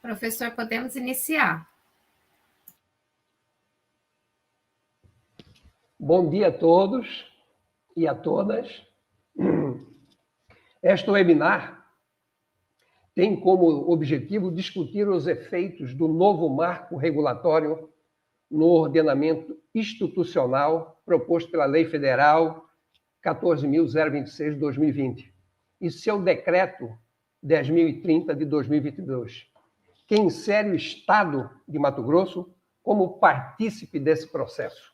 Professor, podemos iniciar. Bom dia a todos e a todas. Este webinar tem como objetivo discutir os efeitos do novo marco regulatório no ordenamento institucional proposto pela Lei Federal 14.026 de 2020 e seu decreto 10.030 de 2022, que insere o Estado de Mato Grosso como partícipe desse processo.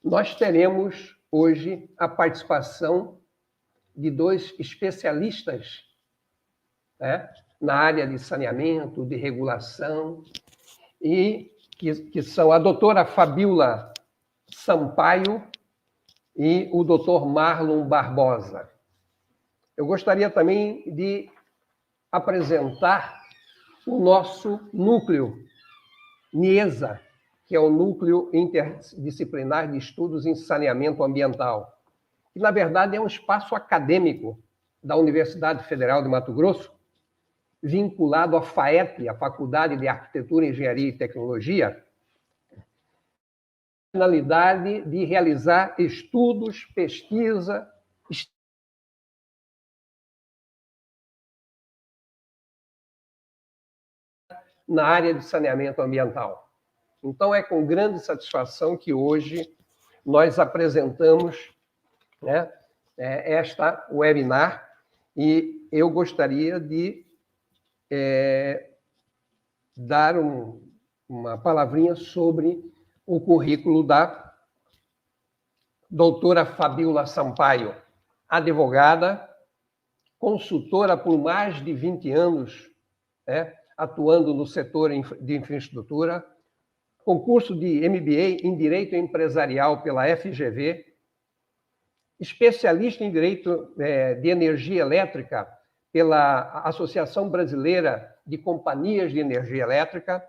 Nós teremos hoje a participação de dois especialistas na área de saneamento, de regulação, e que são a doutora Fabíola Sampaio e o doutor Marlon Barbosa. Eu gostaria também de apresentar o nosso núcleo, NIESA, que é o Núcleo Interdisciplinar de Estudos em Saneamento Ambiental, que, na verdade, é um espaço acadêmico da Universidade Federal de Mato Grosso, vinculado à FAEP, a Faculdade de Arquitetura, Engenharia e Tecnologia, a finalidade de realizar estudos, pesquisa, na área de saneamento ambiental. Então, é com grande satisfação que hoje nós apresentamos esta webinar, e eu gostaria de dar uma palavrinha sobre o currículo da doutora Fabíola Sampaio, advogada, consultora por mais de 20 anos, atuando no setor de infraestrutura, concurso de MBA em Direito Empresarial pela FGV, especialista em Direito de Energia Elétrica pela Associação Brasileira de Companhias de Energia Elétrica,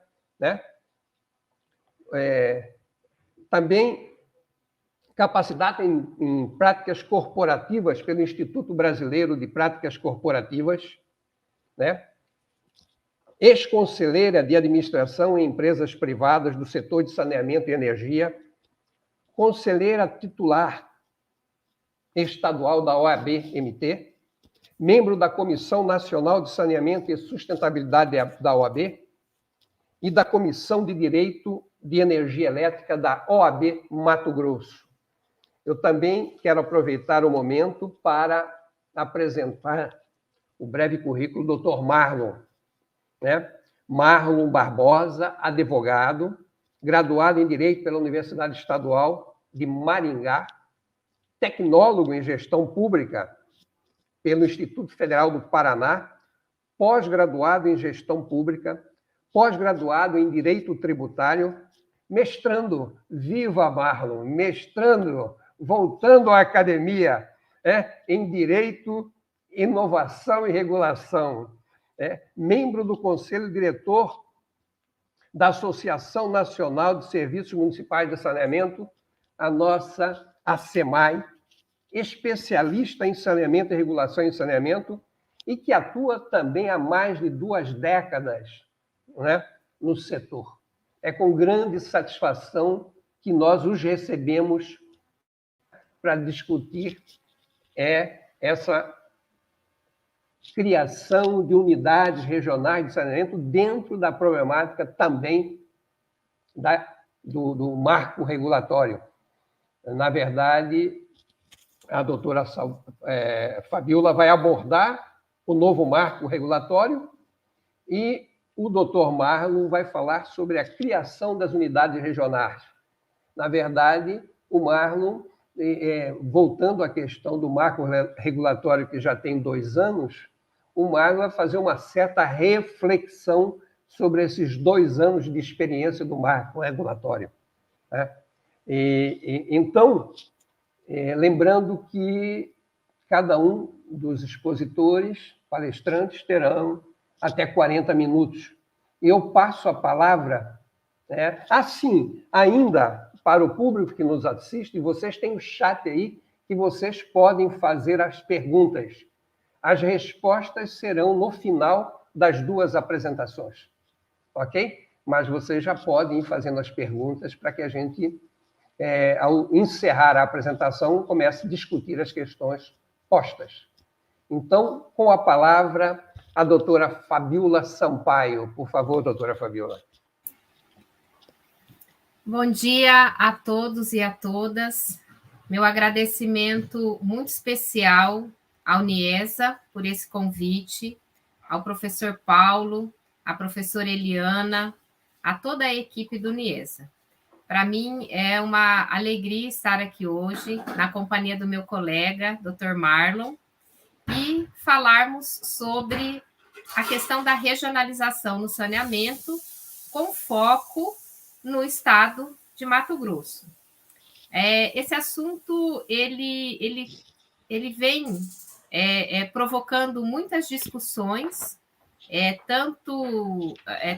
também capacidade em práticas corporativas pelo Instituto Brasileiro de Práticas Corporativas, ex-conselheira de administração em empresas privadas do setor de saneamento e energia, conselheira titular estadual da OAB-MT, membro da Comissão Nacional de Saneamento e Sustentabilidade da OAB e da Comissão de Direito de Energia Elétrica da OAB Mato Grosso. Eu também quero aproveitar o momento para apresentar o breve currículo do Dr. Marlon. Marlon Barbosa, advogado, graduado em Direito pela Universidade Estadual de Maringá, tecnólogo em Gestão Pública pelo Instituto Federal do Paraná, pós-graduado em Gestão Pública, pós-graduado em Direito Tributário, mestrando, viva Marlon, mestrando, voltando à academia, em Direito, Inovação e Regulação, membro do Conselho Diretor da Associação Nacional de Serviços Municipais de Saneamento, a nossa ASEMAI, especialista em saneamento e regulação em saneamento, e que atua também há mais de 2 décadas no setor. É com grande satisfação que nós os recebemos para discutir essa criação de unidades regionais de saneamento dentro da problemática também do marco regulatório. Na verdade, a doutora Fabíola vai abordar o novo marco regulatório e o doutor Marlon vai falar sobre a criação das unidades regionais. Na verdade, o Marlon, voltando à questão do marco regulatório que já tem 2 anos, o Marlon vai fazer uma certa reflexão sobre esses 2 anos de experiência do marco regulatório. Então, lembrando que cada um dos expositores, palestrantes, terão até 40 minutos. Eu passo a palavra, assim, ainda para o público que nos assiste, vocês têm o chat aí, que vocês podem fazer as perguntas. As respostas serão no final das duas apresentações, ok? Mas vocês já podem ir fazendo as perguntas para que a gente, ao encerrar a apresentação, comece a discutir as questões postas. Então, com a palavra, a doutora Fabiola Sampaio. Por favor, doutora Fabiola. Bom dia a todos e a todas. Meu agradecimento muito especial à Uniesa por esse convite, ao professor Paulo, à professora Eliana, a toda a equipe do Uniesa. Para mim é uma alegria estar aqui hoje, na companhia do meu colega, Dr. Marlon, e falarmos sobre a questão da regionalização no saneamento, com foco no estado de Mato Grosso. Esse assunto ele vem provocando muitas discussões, tanto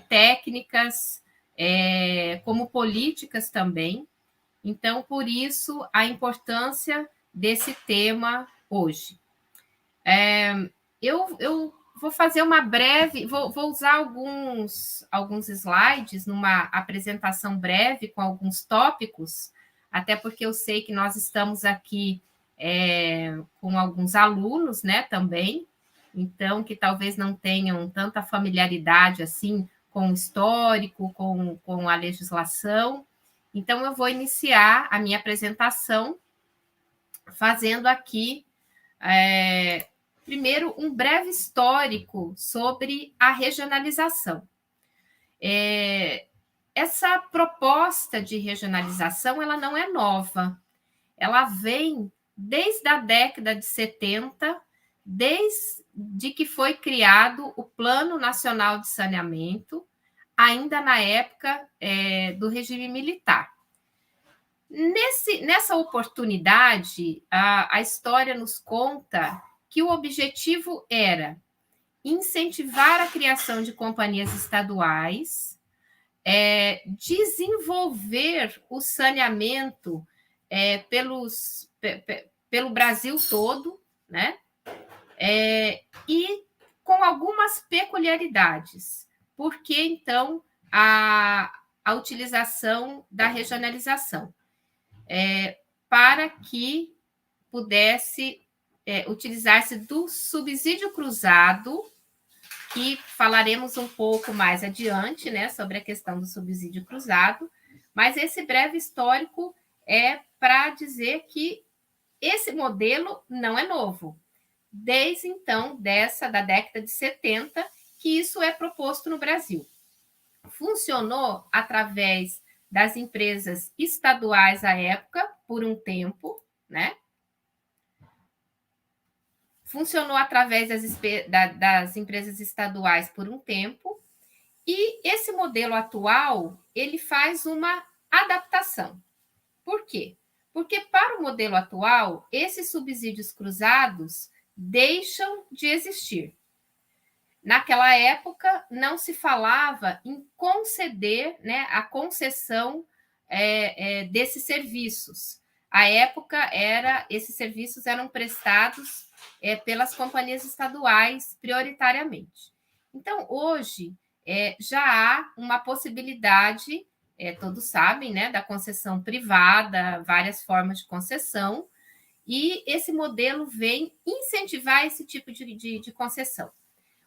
técnicas como políticas também. Então, por isso, a importância desse tema hoje. Eu vou fazer uma breve, vou usar alguns slides numa apresentação breve com alguns tópicos, até porque eu sei que nós estamos aqui com alguns alunos, né, também, então que talvez não tenham tanta familiaridade assim com o histórico, com a legislação. Então, eu vou iniciar a minha apresentação fazendo aqui primeiro, um breve histórico sobre a regionalização. Essa proposta de regionalização ela não é nova. Ela vem desde a década de 70, desde que foi criado o Plano Nacional de Saneamento, ainda na época do regime militar. Nessa oportunidade, a história nos conta que o objetivo era incentivar a criação de companhias estaduais, desenvolver o saneamento pelo Brasil todo, né? E com algumas peculiaridades. Por que, então, a utilização da regionalização? Para que pudesse utilizar-se do subsídio cruzado, que falaremos um pouco mais adiante, né, sobre a questão do subsídio cruzado, mas esse breve histórico é para dizer que esse modelo não é novo. Desde então, da década de 70, que isso é proposto no Brasil. Funcionou através das empresas estaduais à época, por um tempo, né? Funcionou através das empresas estaduais por um tempo, e esse modelo atual, ele faz uma adaptação. Por quê? Porque para o modelo atual, esses subsídios cruzados deixam de existir. Naquela época, não se falava em conceder, né, a concessão desses serviços. À época, esses serviços eram prestados pelas companhias estaduais, prioritariamente. Então, hoje, já há uma possibilidade, todos sabem, né, da concessão privada, várias formas de concessão, e esse modelo vem incentivar esse tipo de concessão.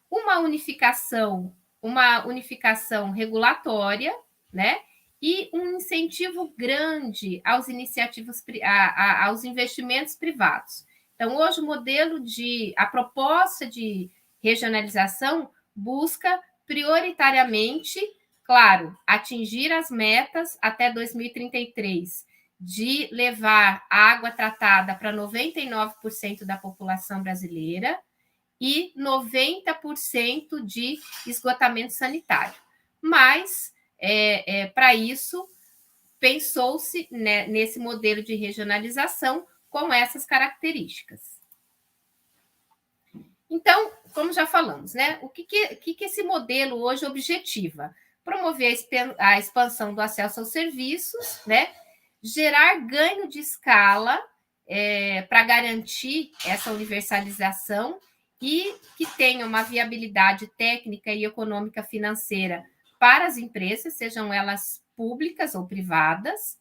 Uma unificação regulatória, né? E um incentivo grande aos investimentos privados. Então, hoje, a proposta de regionalização busca prioritariamente, claro, atingir as metas até 2033 de levar água tratada para 99% da população brasileira e 90% de esgotamento sanitário. Mas, para isso, pensou-se, né, nesse modelo de regionalização com essas características. Então, como já falamos, né, o que esse modelo hoje objetiva? Promover a expansão do acesso aos serviços, né, gerar ganho de escala para garantir essa universalização e que tenha uma viabilidade técnica e econômica financeira para as empresas, sejam elas públicas ou privadas,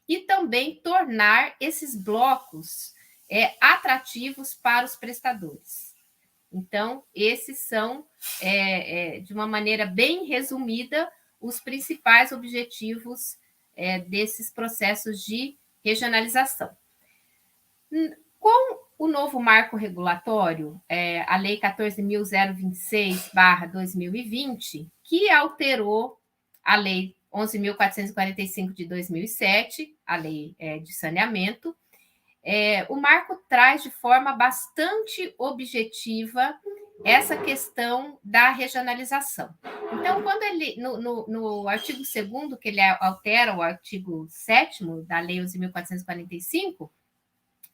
e também tornar esses blocos atrativos para os prestadores. Então, esses são, de uma maneira bem resumida, os principais objetivos desses processos de regionalização. Com o novo marco regulatório, a Lei 14.026/2020, que alterou a Lei 11.445 de 2007, a Lei de Saneamento, o marco traz de forma bastante objetiva essa questão da regionalização. Então, quando ele, no artigo 2º, que ele altera o artigo 7º da Lei 11.445,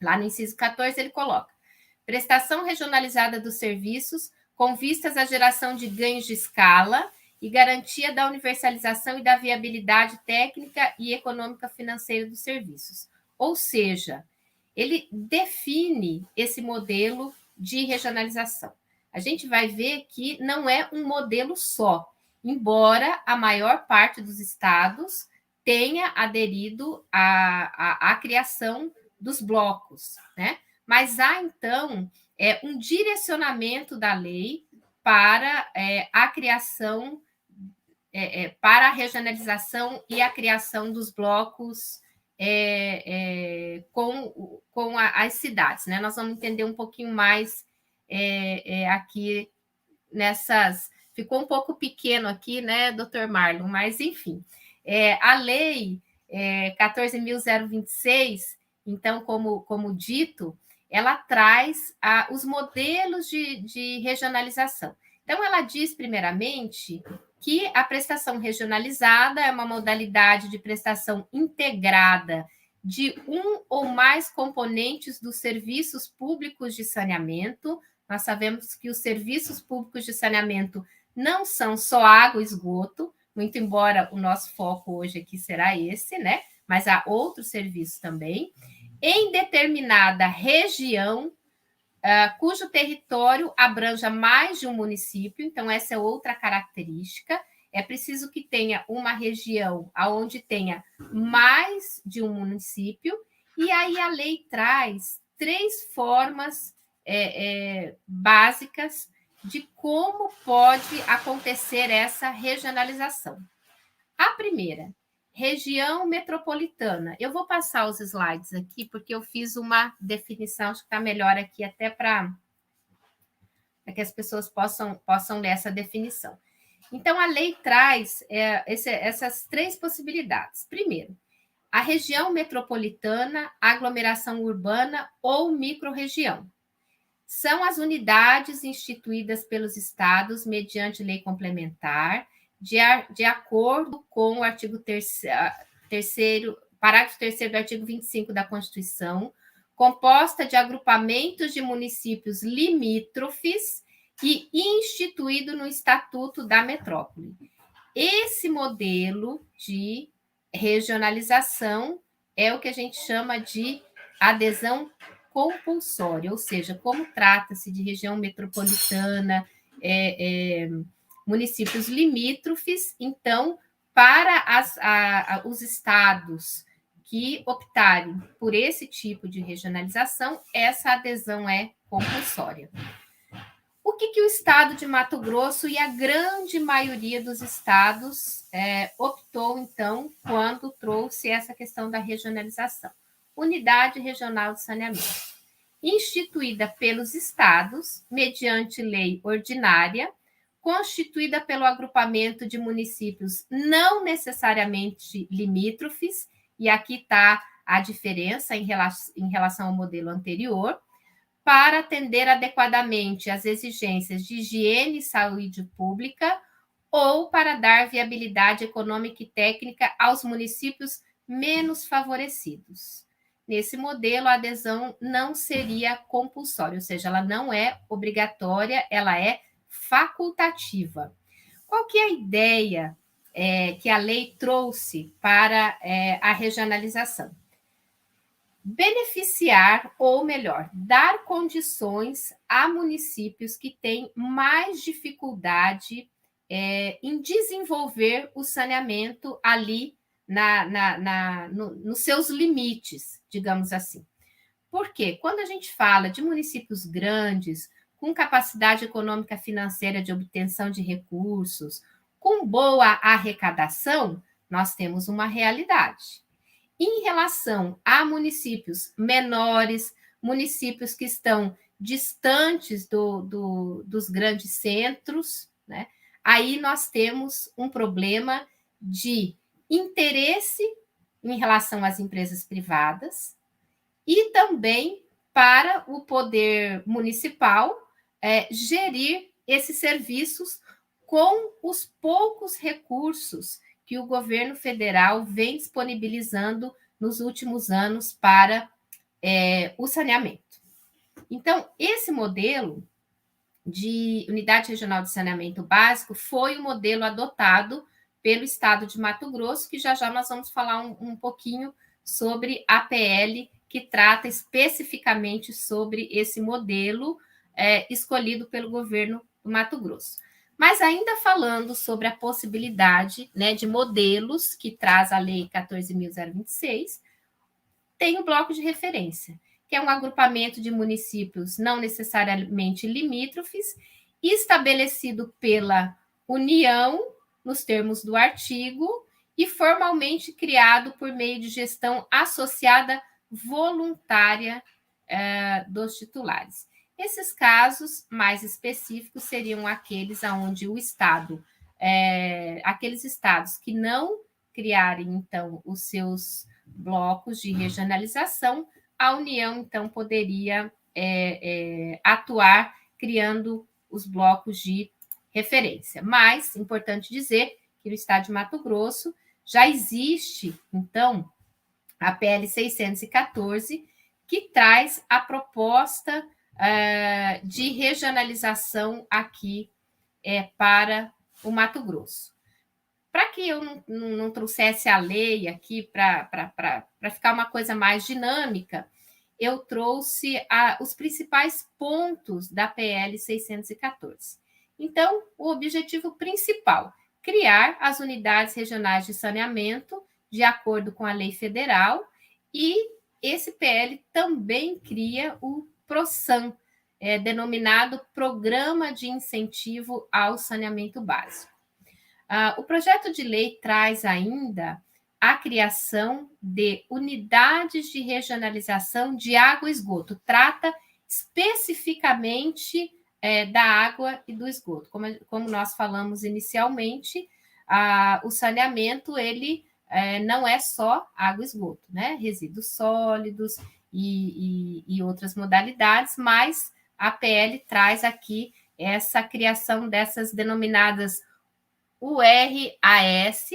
lá no inciso 14, ele coloca: prestação regionalizada dos serviços com vistas à geração de ganhos de escala e garantia da universalização e da viabilidade técnica e econômica financeira dos serviços. Ou seja, ele define esse modelo de regionalização. A gente vai ver que não é um modelo só, embora a maior parte dos estados tenha aderido à criação dos blocos, né? Mas há, então, um direcionamento da lei para a criação, para a regionalização e a criação dos blocos com as cidades, né? Nós vamos entender um pouquinho mais aqui nessas... Ficou um pouco pequeno aqui, né, doutor Marlon? Mas, enfim, a lei 14.026, então, como dito, ela traz os modelos de regionalização. Então, ela diz, primeiramente, que a prestação regionalizada é uma modalidade de prestação integrada de um ou mais componentes dos serviços públicos de saneamento. Nós sabemos que os serviços públicos de saneamento não são só água e esgoto, muito embora o nosso foco hoje aqui será esse, né? Mas há outros serviços também, em determinada região, cujo território abranja mais de um município. Então, essa é outra característica. É preciso que tenha uma região onde tenha mais de um município, e aí a lei traz 3 formas básicas de como pode acontecer essa regionalização. A primeira, região metropolitana. Eu vou passar os slides aqui, porque eu fiz uma definição, acho que está melhor aqui, até para que as pessoas possam ler essa definição. Então, a lei traz essas 3 possibilidades. Primeiro, a região metropolitana, aglomeração urbana ou microrregião. São as unidades instituídas pelos estados mediante lei complementar, de acordo com o artigo 3º, parágrafo 3º do artigo 25 da Constituição, composta de agrupamentos de municípios limítrofes e instituído no Estatuto da Metrópole. Esse modelo de regionalização é o que a gente chama de adesão compulsória, ou seja, como trata-se de região metropolitana, municípios limítrofes, então, para os estados que optarem por esse tipo de regionalização, essa adesão é compulsória. O que o estado de Mato Grosso e a grande maioria dos estados optou, então, quando trouxe essa questão da regionalização? Unidade Regional de Saneamento, instituída pelos estados, mediante lei ordinária, constituída pelo agrupamento de municípios não necessariamente limítrofes, e aqui está a diferença em relação ao modelo anterior, para atender adequadamente às exigências de higiene e saúde pública ou para dar viabilidade econômica e técnica aos municípios menos favorecidos. Nesse modelo, a adesão não seria compulsória, ou seja, ela não é obrigatória, ela é facultativa. Qual que é a ideia que a lei trouxe para a regionalização? beneficiar, ou melhor, dar condições a municípios que têm mais dificuldade em desenvolver o saneamento ali nos seus limites, digamos assim. Por quê? Quando a gente fala de municípios grandes, com capacidade econômica financeira de obtenção de recursos, com boa arrecadação, nós temos uma realidade. Em relação a municípios menores, municípios que estão distantes dos grandes centros, né? Aí nós temos um problema de interesse em relação às empresas privadas e também para o poder municipal gerir esses serviços com os poucos recursos que o governo federal vem disponibilizando nos últimos anos para o saneamento. Então, esse modelo de Unidade Regional de Saneamento Básico foi o modelo adotado pelo Estado de Mato Grosso, que já nós vamos falar um pouquinho sobre a PL, que trata especificamente sobre esse modelo escolhido pelo governo do Mato Grosso. Mas ainda falando sobre a possibilidade, né, de modelos que traz a Lei 14.026, tem o bloco de referência, que é um agrupamento de municípios não necessariamente limítrofes, estabelecido pela União, nos termos do artigo, e formalmente criado por meio de gestão associada voluntária dos titulares. Esses casos mais específicos seriam aqueles onde o Estado, aqueles estados que não criarem, então, os seus blocos de regionalização, a União, então, poderia atuar criando os blocos de referência. Mas, importante dizer que no estado de Mato Grosso já existe, então, a PL 614, que traz a proposta de regionalização aqui para o Mato Grosso. Para que eu não trouxesse a lei aqui para ficar uma coisa mais dinâmica, eu trouxe os principais pontos da PL 614. Então, o objetivo principal, criar as unidades regionais de saneamento de acordo com a lei federal, e esse PL também cria o PROSAN, denominado Programa de Incentivo ao Saneamento Básico. O projeto de lei traz ainda a criação de unidades de regionalização de água e esgoto. Trata especificamente da água e do esgoto. Como nós falamos inicialmente, o saneamento ele não é só água e esgoto, né? Resíduos sólidos e outras modalidades, mas a PL traz aqui essa criação dessas denominadas URAS,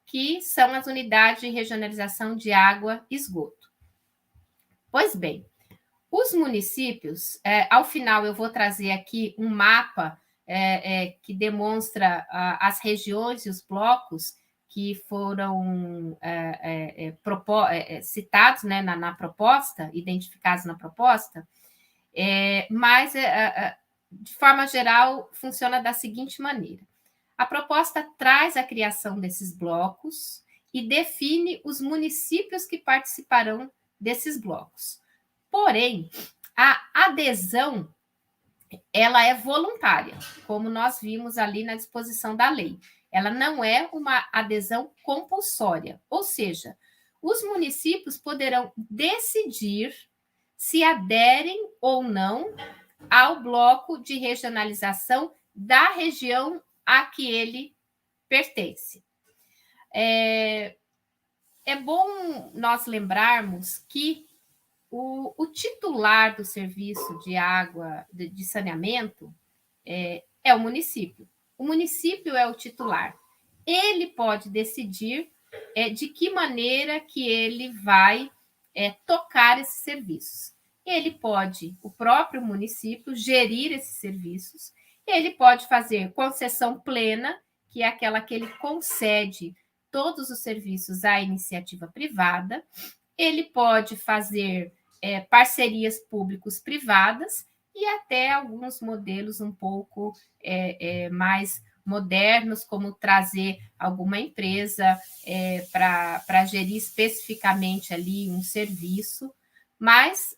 que são as unidades de regionalização de água e esgoto. Pois bem, os municípios, ao final eu vou trazer aqui um mapa que demonstra as regiões e os blocos que foram citados, né, na proposta, identificados na proposta, mas, de forma geral, funciona da seguinte maneira. A proposta traz a criação desses blocos e define os municípios que participarão desses blocos. Porém, a adesão ela é voluntária, como nós vimos ali na disposição da lei. Ela não é uma adesão compulsória, ou seja, os municípios poderão decidir se aderem ou não ao bloco de regionalização da região a que ele pertence. É bom nós lembrarmos que o titular do serviço de água, de saneamento, é o município. O município é o titular. Ele pode decidir de que maneira que ele vai tocar esses serviços. Ele pode, o próprio município, gerir esses serviços. Ele pode fazer concessão plena, que é aquela que ele concede todos os serviços à iniciativa privada, ele pode fazer parcerias públicos-privadas e até alguns modelos um pouco mais modernos, como trazer alguma empresa para gerir especificamente ali um serviço. Mas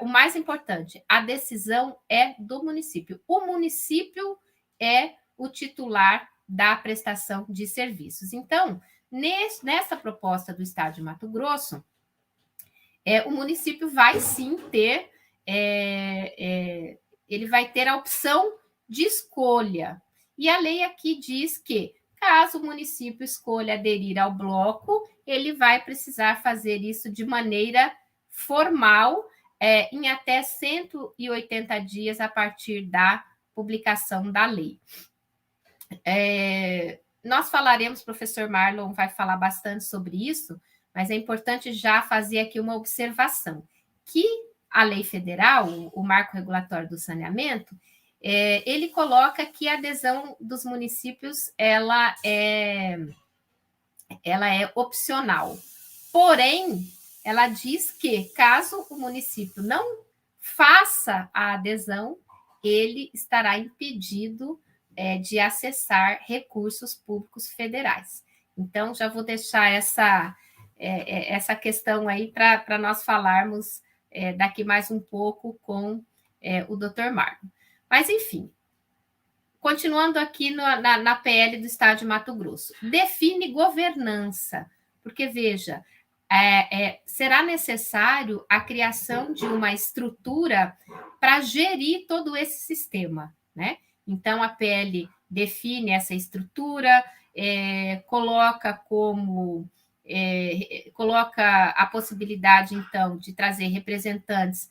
o mais importante, a decisão é do município. O município é o titular da prestação de serviços. Então, nessa proposta do Estado de Mato Grosso, o município vai sim ter, ele vai ter a opção de escolha. E a lei aqui diz que, caso o município escolha aderir ao bloco, ele vai precisar fazer isso de maneira formal, em até 180 dias a partir da publicação da lei. Nós falaremos, o professor Marlon vai falar bastante sobre isso, mas é importante já fazer aqui uma observação, que a lei federal, o Marco Regulatório do Saneamento, ele coloca que a adesão dos municípios ela é opcional. Porém, ela diz que, caso o município não faça a adesão, ele estará impedido de acessar recursos públicos federais. Então, já vou deixar essa questão aí para nós falarmos daqui mais um pouco com o doutor Marco. Mas, enfim, continuando aqui na PL do Estado de Mato Grosso, define governança, porque, veja, será necessário a criação de uma estrutura para gerir todo esse sistema, né? Então, a PL define essa estrutura, coloca a possibilidade, então, de trazer representantes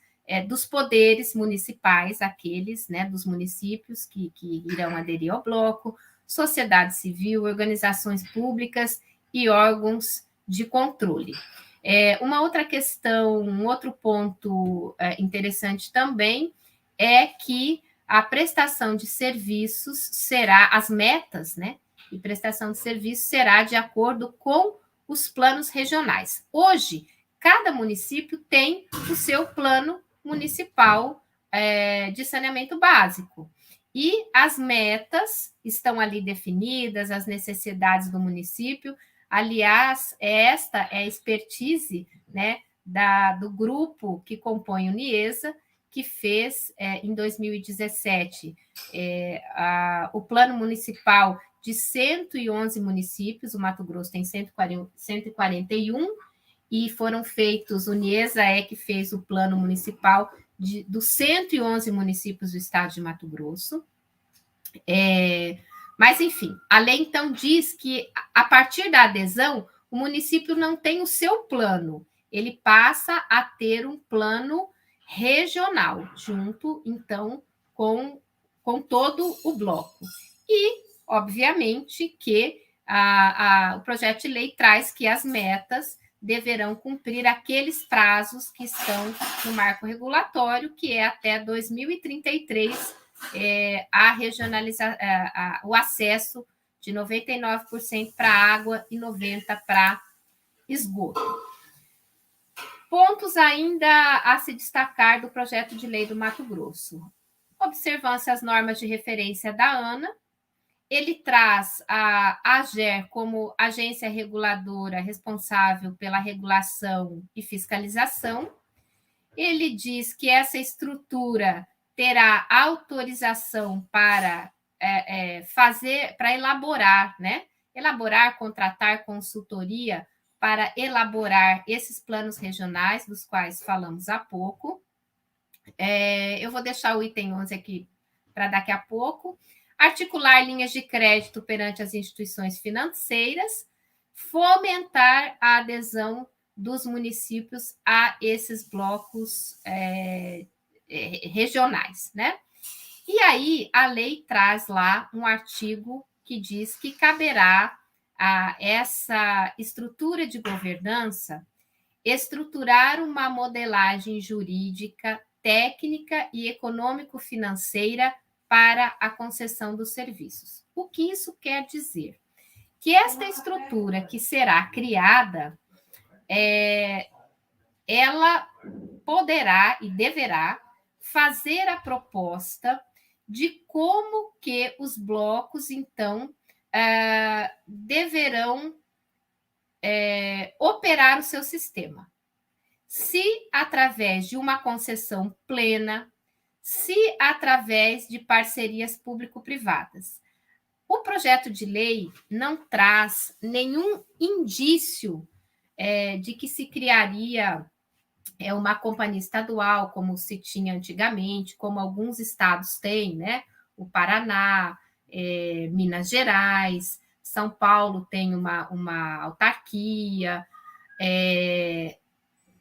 dos poderes municipais, aqueles, né, dos municípios que irão aderir ao bloco, sociedade civil, organizações públicas e órgãos de controle. Uma outra questão, um outro ponto interessante também é que a prestação de serviços será, as metas, né, de prestação de serviços será de acordo com os planos regionais. Hoje, cada município tem o seu plano municipal de saneamento básico. E as metas estão ali definidas, as necessidades do município. Aliás, esta é a expertise, né, do grupo que compõe o NIESA, que fez, em 2017, o plano municipal de 111 municípios, o Mato Grosso tem 141, e foram feitos, o NIESA que fez o plano municipal dos 111 municípios do estado de Mato Grosso. Mas, enfim, a lei, então, diz que, a partir da adesão, o município não tem o seu plano, ele passa a ter um plano regional, junto, então, com todo o bloco. E, obviamente, que o projeto de lei traz que as metas deverão cumprir aqueles prazos que estão no marco regulatório, que é até 2033, o acesso de 99% para água e 90% para esgoto. Pontos ainda a se destacar do projeto de lei do Mato Grosso. Observância às normas de referência da ANA. Ele traz a AGER como agência reguladora responsável pela regulação e fiscalização. Ele diz que essa estrutura terá autorização para elaborar, né? Elaborar, contratar consultoria para elaborar esses planos regionais, dos quais falamos há pouco. Eu vou deixar o item 11 aqui para daqui a pouco. Articular linhas de crédito perante as instituições financeiras, fomentar a adesão dos municípios a esses blocos regionais, né? E aí, a lei traz lá um artigo que diz que caberá a essa estrutura de governança estruturar uma modelagem jurídica, técnica e econômico-financeira para a concessão dos serviços. O que isso quer dizer? Que esta estrutura que será criada ela poderá e deverá fazer a proposta de como que os blocos, então, deverão operar o seu sistema. Se através de uma concessão plena, se através de parcerias público-privadas. O projeto de lei não traz nenhum indício de que se criaria uma companhia estadual, como se tinha antigamente, como alguns estados têm, né? O Paraná, Minas Gerais, São Paulo tem uma autarquia.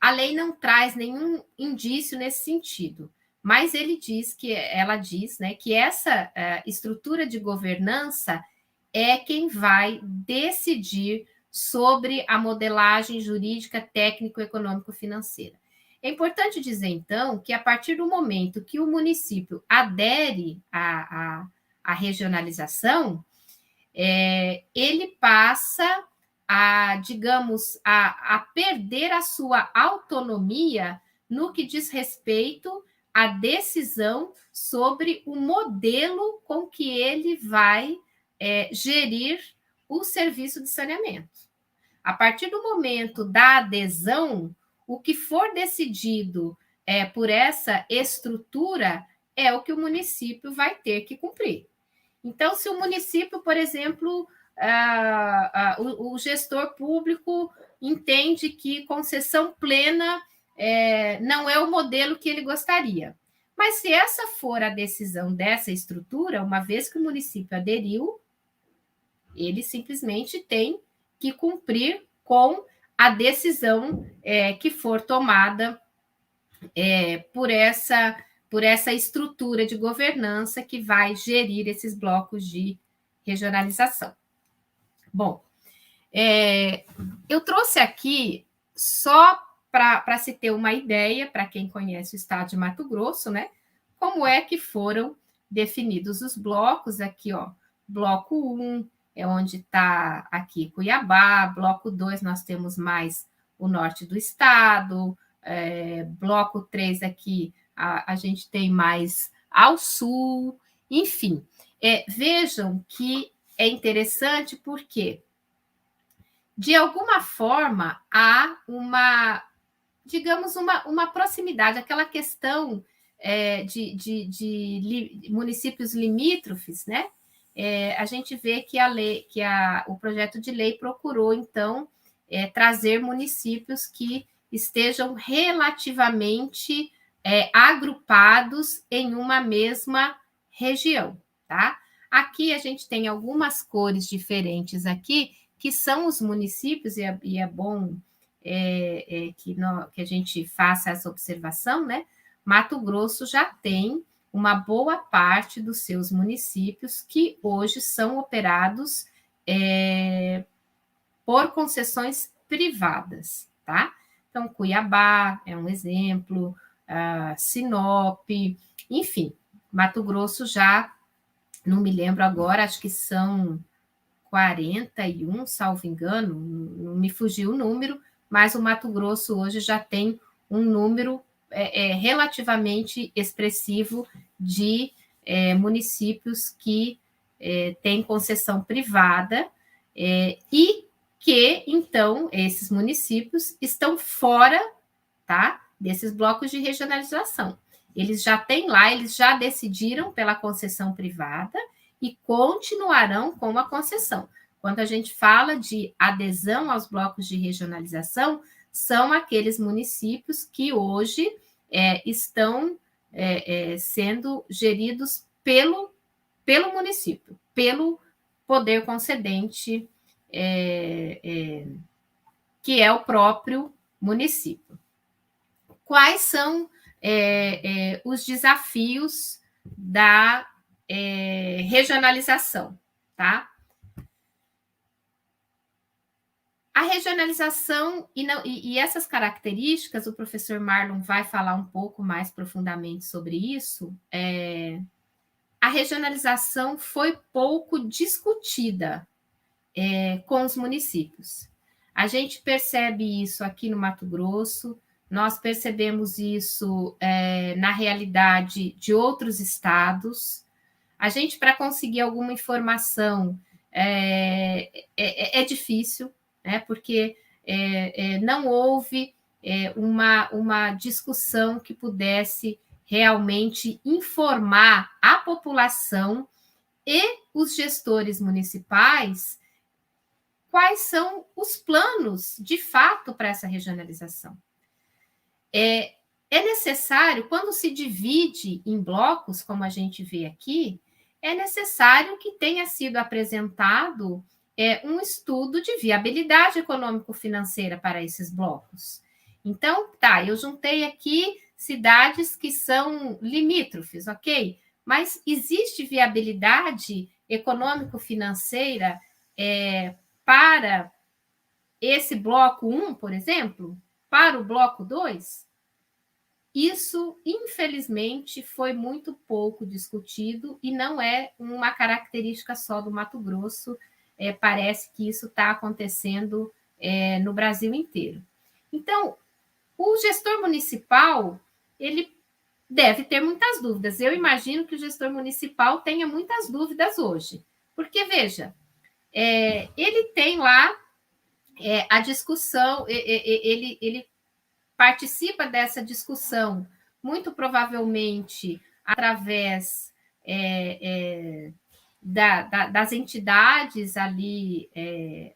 A lei não traz nenhum indício nesse sentido, mas ela diz, né, que essa estrutura de governança é quem vai decidir sobre a modelagem jurídica, técnico-econômico-financeira. É importante dizer, então, que a partir do momento que o município adere à regionalização, ele passa digamos, a perder a sua autonomia no que diz respeito à decisão sobre o modelo com que ele vai gerir o serviço de saneamento. A partir do momento da adesão, o que for decidido por essa estrutura é o que o município vai ter que cumprir. Então, se o município, por exemplo, o gestor público entende que concessão plena não é o modelo que ele gostaria. Mas se essa for a decisão dessa estrutura, uma vez que o município aderiu, ele simplesmente tem que cumprir com a decisão que for tomada por essa estrutura de governança que vai gerir esses blocos de regionalização. Bom, eu trouxe aqui só para se ter uma ideia, para quem conhece o estado de Mato Grosso, né? Como é que foram definidos os blocos aqui, ó. Bloco 1 é onde está aqui Cuiabá, bloco 2 nós temos mais o norte do estado, bloco 3 aqui a gente tem mais ao sul, enfim. Vejam que é interessante porque, de alguma forma, há digamos, uma proximidade, aquela questão de municípios limítrofes, né? A gente vê que o projeto de lei procurou, então, trazer municípios que estejam relativamente agrupados em uma mesma região, tá? Aqui a gente tem algumas cores diferentes aqui, que são os municípios, e é bom que a gente faça essa observação, né? Mato Grosso já tem uma boa parte dos seus municípios que hoje são operados por concessões privadas, tá? Então, Cuiabá é um exemplo, Sinop, enfim, Mato Grosso já, não me lembro agora, acho que são 41, salvo engano, não me fugiu o número, mas o Mato Grosso hoje já tem um número relativamente expressivo de municípios que têm concessão privada e que, então, esses municípios estão fora, tá, desses blocos de regionalização. Eles já têm lá, eles já decidiram pela concessão privada e continuarão com a concessão. Quando a gente fala de adesão aos blocos de regionalização, são aqueles municípios que hoje estão sendo geridos pelo município, pelo poder concedente, que é o próprio município. Quais são os desafios da regionalização, tá? A regionalização e essas características, o professor Marlon vai falar um pouco mais profundamente sobre isso. A regionalização foi pouco discutida com os municípios. A gente percebe isso aqui no Mato Grosso, nós percebemos isso na realidade de outros estados. A gente, para conseguir alguma informação, é difícil, né? Porque não houve uma discussão que pudesse realmente informar a população e os gestores municipais quais são os planos, de fato, para essa regionalização. É necessário, quando se divide em blocos, como a gente vê aqui, é necessário que tenha sido apresentado um estudo de viabilidade econômico-financeira para esses blocos. Então, tá, eu juntei aqui cidades que são limítrofes, ok? Mas existe viabilidade econômico-financeira para esse bloco 1, por exemplo? Para o bloco 2? Isso, infelizmente, foi muito pouco discutido e não é uma característica só do Mato Grosso. Parece que isso está acontecendo no Brasil inteiro. Então, o gestor municipal, ele deve ter muitas dúvidas. Eu imagino que o gestor municipal tenha muitas dúvidas hoje. Porque, veja, ele tem lá a discussão, ele participa dessa discussão, muito provavelmente através das entidades ali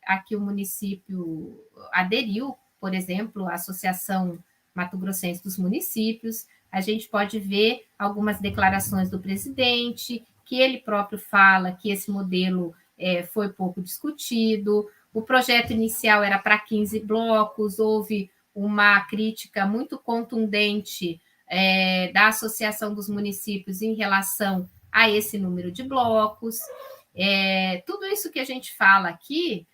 a que o município aderiu, por exemplo, a Associação Mato Grossense dos Municípios. A gente pode ver algumas declarações do presidente, que ele próprio fala que esse modelo foi pouco discutido. O projeto inicial era para 15 blocos, houve uma crítica muito contundente da Associação dos Municípios em relação a esse número de blocos. Tudo isso que a gente fala aqui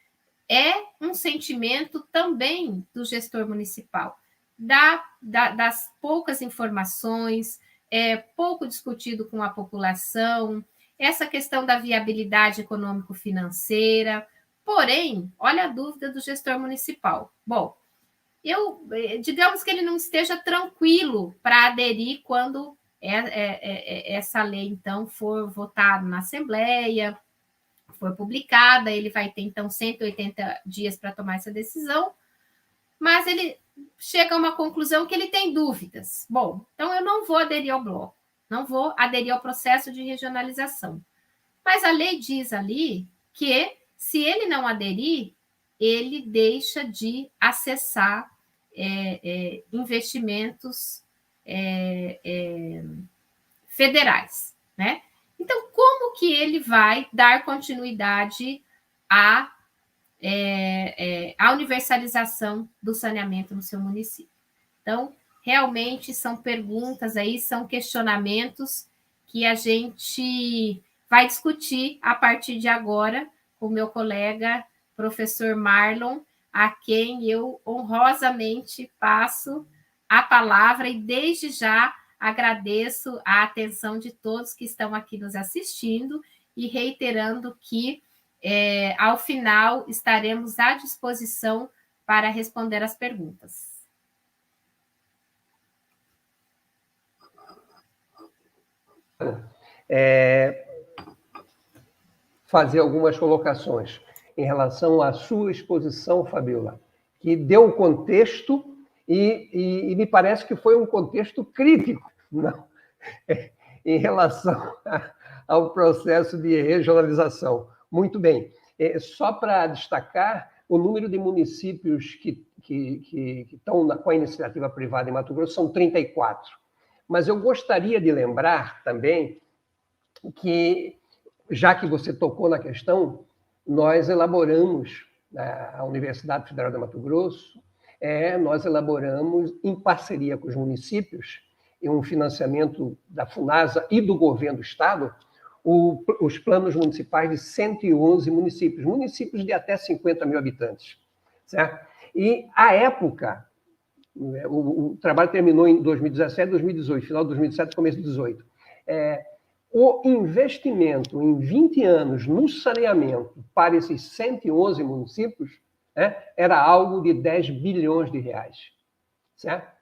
é um sentimento também do gestor municipal, das poucas informações, pouco discutido com a população, essa questão da viabilidade econômico-financeira. Porém, olha a dúvida do gestor municipal. Bom, digamos que ele não esteja tranquilo para aderir quando essa lei, então, for votada na Assembleia, for publicada, ele vai ter, então, 180 dias para tomar essa decisão, mas ele chega a uma conclusão que ele tem dúvidas. Bom, então eu não vou aderir ao bloco, não vou aderir ao processo de regionalização. Mas a lei diz ali que, se ele não aderir, ele deixa de acessar investimentos federais, né? Então, como que ele vai dar continuidade à universalização do saneamento no seu município? Então, realmente são perguntas aí, são questionamentos que a gente vai discutir a partir de agora com o meu colega, professor Marlon, a quem eu honrosamente passo a palavra e desde já agradeço a atenção de todos que estão aqui nos assistindo e reiterando que, ao final, estaremos à disposição para responder as perguntas. Fazer algumas colocações em relação à sua exposição, Fabiola, que deu o contexto e me parece que foi um contexto crítico, não, em relação ao processo de regionalização. Muito bem. Só para destacar, o número de municípios que estão com a iniciativa privada em Mato Grosso são 34. Mas eu gostaria de lembrar também que, já que você tocou na questão, nós elaboramos, a Universidade Federal de Mato Grosso, nós elaboramos, em parceria com os municípios, em um financiamento da FUNASA e do governo do Estado, os planos municipais de 111 municípios, municípios de até 50 mil habitantes. Certo? E, à época, o trabalho terminou em 2017, 2018, final de 2017, começo de 2018. O investimento em 20 anos no saneamento para esses 111 municípios era algo de 10 bilhões de reais. Certo?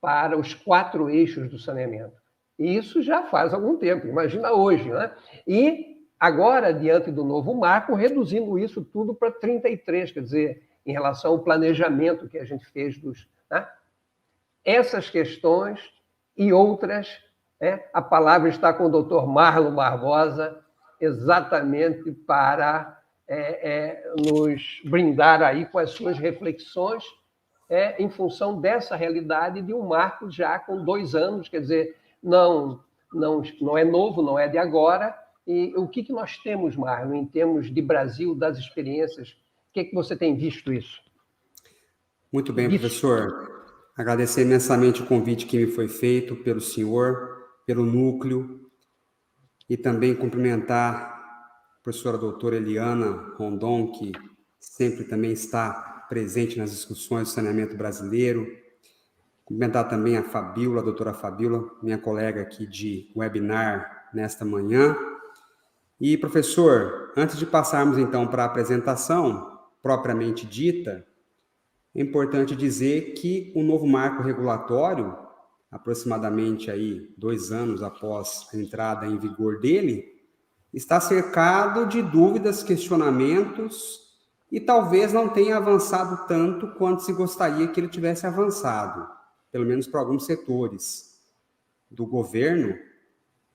para os 4 eixos do saneamento. E isso já faz algum tempo, imagina hoje, né? E agora, diante do novo marco, reduzindo isso tudo para 33, quer dizer, em relação ao planejamento que a gente fez dos... Né? Essas questões e outras, a palavra está com o doutor Marlon Barbosa, exatamente para nos brindar aí com as suas reflexões em função dessa realidade de um marco já com 2 anos, quer dizer, não é novo, não é de agora. E o que nós temos, Marlon, em termos de Brasil, das experiências? O que você tem visto isso? Muito bem, professor. Agradecer imensamente o convite que me foi feito pelo senhor, pelo núcleo, e também cumprimentar a professora doutora Eliana Rondon, que sempre também está presente nas discussões do saneamento brasileiro. Cumprimentar também a Fabíola, a doutora Fabíola, minha colega aqui de webinar nesta manhã. E, professor, antes de passarmos então para a apresentação propriamente dita, é importante dizer que o novo marco regulatório, aproximadamente aí 2 anos após a entrada em vigor dele, está cercado de dúvidas, questionamentos e talvez não tenha avançado tanto quanto se gostaria que ele tivesse avançado, pelo menos para alguns setores do governo.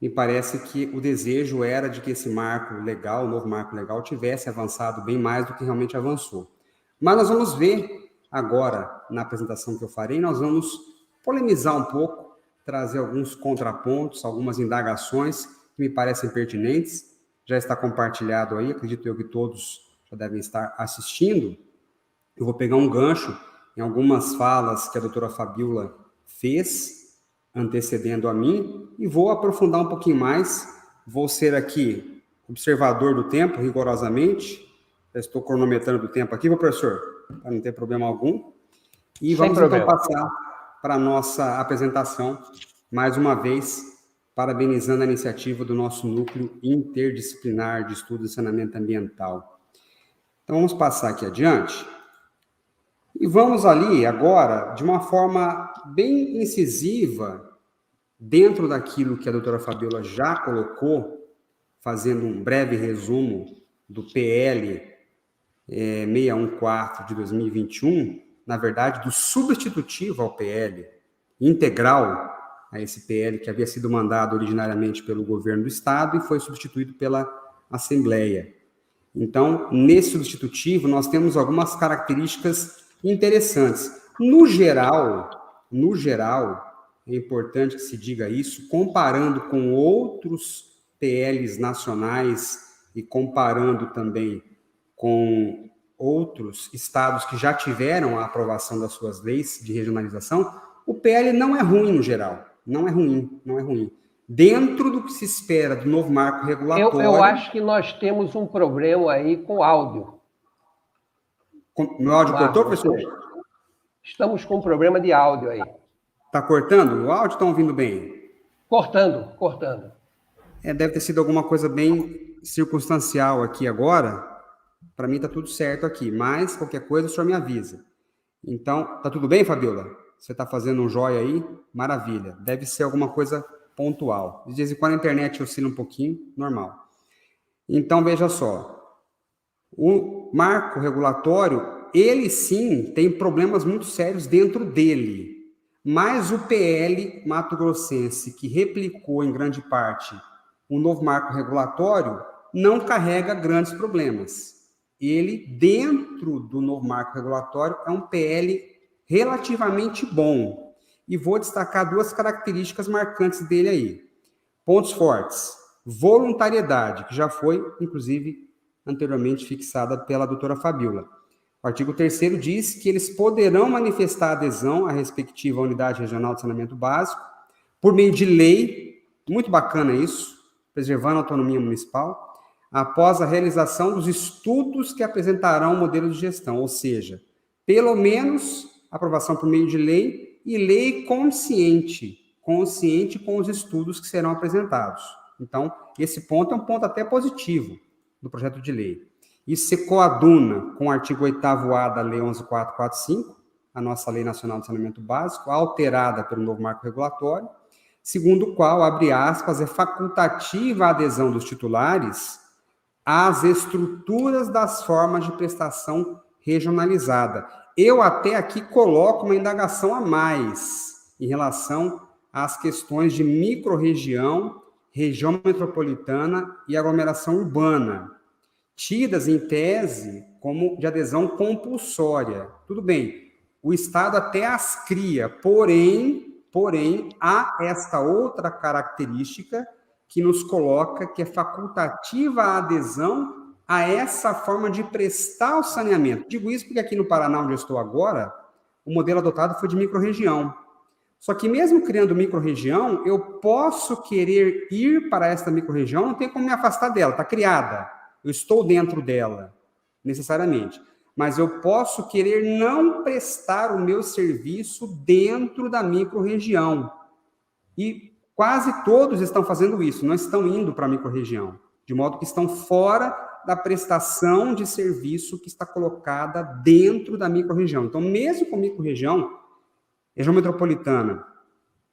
Me parece que o desejo era de que esse marco legal, o novo marco legal, tivesse avançado bem mais do que realmente avançou. Mas nós vamos ver agora, na apresentação que eu farei, nós vamos polemizar um pouco, trazer alguns contrapontos, algumas indagações que me parecem pertinentes. Já está compartilhado aí, acredito eu que todos já devem estar assistindo. Eu vou pegar um gancho em algumas falas que a doutora Fabíola fez, antecedendo a mim, e vou aprofundar um pouquinho mais. Vou ser aqui observador do tempo, rigorosamente. Já estou cronometrando o tempo aqui, professor, para não ter problema algum. E vamos então passar para a nossa apresentação, mais uma vez, parabenizando a iniciativa do nosso núcleo interdisciplinar de estudo de saneamento ambiental. Então, vamos passar aqui adiante. E vamos ali, agora, de uma forma bem incisiva, dentro daquilo que a doutora Fabíola já colocou, fazendo um breve resumo do PL 614 de 2021, na verdade, do substitutivo ao PL, integral a esse PL que havia sido mandado originariamente pelo governo do Estado e foi substituído pela Assembleia. Então, nesse substitutivo, nós temos algumas características interessantes. No geral, é importante que se diga isso, comparando com outros PLs nacionais e comparando também com outros estados que já tiveram a aprovação das suas leis de regionalização, o PL não é ruim no geral. Não é ruim. Dentro do que se espera do novo marco regulatório... Eu acho que nós temos um problema aí com o áudio. Meu áudio cortou, professor? Estamos com um problema de áudio aí. Está cortando? O áudio está ouvindo bem? Cortando. Deve ter sido alguma coisa bem circunstancial aqui agora. Para mim está tudo certo aqui, mas qualquer coisa o senhor me avisa. Então, tá tudo bem, Fabíola? Você está fazendo um joia aí? Maravilha. Deve ser alguma coisa pontual. De vez em quando a internet oscila um pouquinho, normal. Então, veja só. O marco regulatório, ele sim tem problemas muito sérios dentro dele. Mas o PL mato-grossense, que replicou em grande parte o novo marco regulatório, não carrega grandes problemas. Ele, dentro do novo marco regulatório, é um PL relativamente bom. E vou destacar 2 características marcantes dele aí. Pontos fortes. Voluntariedade, que já foi, inclusive, anteriormente fixada pela doutora Fabíola. O artigo 3º diz que eles poderão manifestar adesão à respectiva unidade regional de saneamento básico por meio de lei, muito bacana isso, preservando a autonomia municipal, após a realização dos estudos que apresentarão o modelo de gestão, ou seja, pelo menos aprovação por meio de lei e lei consciente com os estudos que serão apresentados. Então, esse ponto é um ponto até positivo do projeto de lei. Isso se coaduna com o artigo 8º-A da Lei 11.445, a nossa Lei Nacional de Saneamento Básico, alterada pelo novo marco regulatório, segundo o qual, abre aspas, é facultativa a adesão dos titulares às estruturas das formas de prestação regionalizada. Eu até aqui coloco uma indagação a mais em relação às questões de microrregião, região metropolitana e aglomeração urbana, tidas em tese como de adesão compulsória. Tudo bem, o Estado até as cria, porém, há esta outra característica que nos coloca que é facultativa a adesão a essa forma de prestar o saneamento. Digo isso porque aqui no Paraná, onde eu estou agora, o modelo adotado foi de microrregião. Só que mesmo criando microrregião, eu posso querer ir para esta microrregião, não tem como me afastar dela, está criada. Eu estou dentro dela, necessariamente. Mas eu posso querer não prestar o meu serviço dentro da microrregião. E quase todos estão fazendo isso, não estão indo para a microrregião, de modo que estão fora da prestação de serviço que está colocada dentro da microrregião. Então, mesmo com microrregião, região metropolitana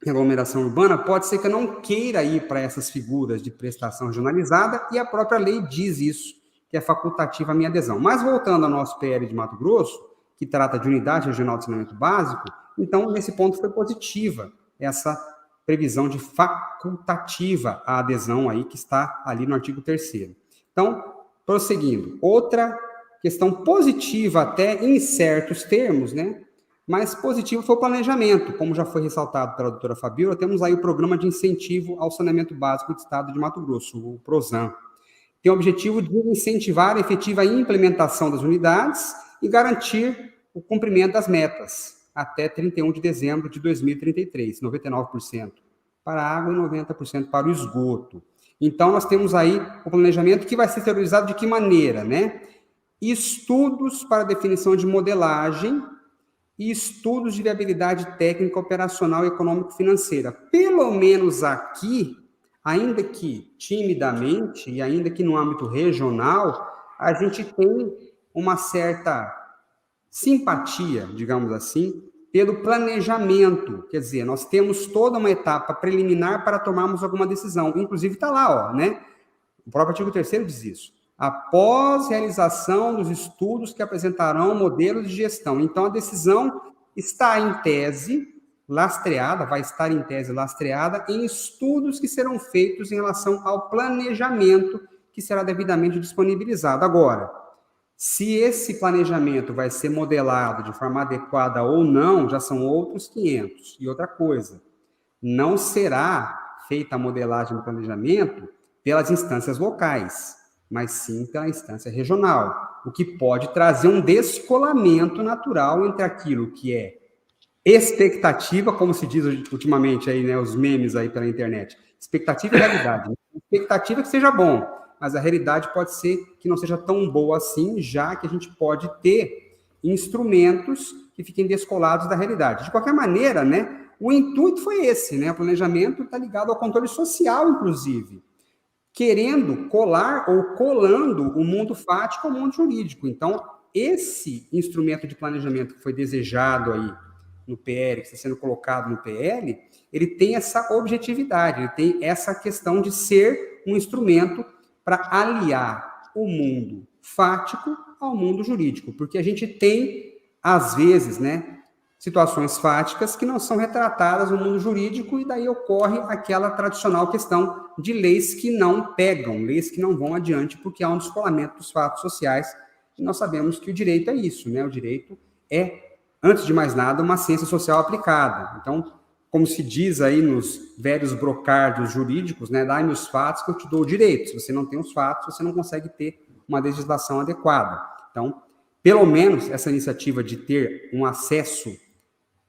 e aglomeração urbana, pode ser que eu não queira ir para essas figuras de prestação regionalizada, e a própria lei diz isso, que é facultativa a minha adesão. Mas voltando ao nosso PL de Mato Grosso, que trata de unidade regional de saneamento básico, então, nesse ponto foi positiva essa previsão de facultativa a adesão aí, que está ali no artigo 3º. Então, prosseguindo, outra questão positiva até em certos termos, né? Mas positivo foi o planejamento, como já foi ressaltado pela doutora Fabíola, temos aí o Programa de Incentivo ao Saneamento Básico do Estado de Mato Grosso, o PROSAN. Tem o objetivo de incentivar a efetiva implementação das unidades e garantir o cumprimento das metas até 31 de dezembro de 2033, 99% para a água e 90% para o esgoto. Então, nós temos aí o planejamento que vai ser teorizado de que maneira, né? Estudos para definição de modelagem e estudos de viabilidade técnica, operacional, econômico-financeira. Pelo menos aqui, ainda que timidamente e ainda que no âmbito regional, a gente tem uma certa simpatia, digamos assim, pelo planejamento. Quer dizer, nós temos toda uma etapa preliminar para tomarmos alguma decisão. Inclusive está lá, ó, né? O próprio artigo 3º diz isso. Após realização dos estudos que apresentarão modelos de gestão. Então, a decisão está em tese lastreada, vai estar em tese lastreada em estudos que serão feitos em relação ao planejamento que será devidamente disponibilizado. Agora, se esse planejamento vai ser modelado de forma adequada ou não, já são outros 500. E outra coisa, não será feita a modelagem do planejamento pelas instâncias locais, mas sim pela instância regional, o que pode trazer um descolamento natural entre aquilo que é expectativa, como se diz ultimamente aí, né, os memes aí pela internet, expectativa e realidade. Expectativa que seja bom, mas a realidade pode ser que não seja tão boa assim, já que a gente pode ter instrumentos que fiquem descolados da realidade. De qualquer maneira, né, o intuito foi esse, né, o planejamento está ligado ao controle social, inclusive, querendo colar ou colando o mundo fático ao mundo jurídico. Então, esse instrumento de planejamento que foi desejado aí no PL, que está sendo colocado no PL, ele tem essa objetividade, ele tem essa questão de ser um instrumento para aliar o mundo fático ao mundo jurídico, porque a gente tem, às vezes, né, situações fáticas que não são retratadas no mundo jurídico, e daí ocorre aquela tradicional questão de leis que não pegam, leis que não vão adiante, porque há um descolamento dos fatos sociais, e nós sabemos que o direito é isso, né? O direito é, antes de mais nada, uma ciência social aplicada. Então, como se diz aí nos velhos brocardos jurídicos, né, dá-me os fatos que eu te dou o direito. Se você não tem os fatos, você não consegue ter uma legislação adequada. Então, pelo menos essa iniciativa de ter um acesso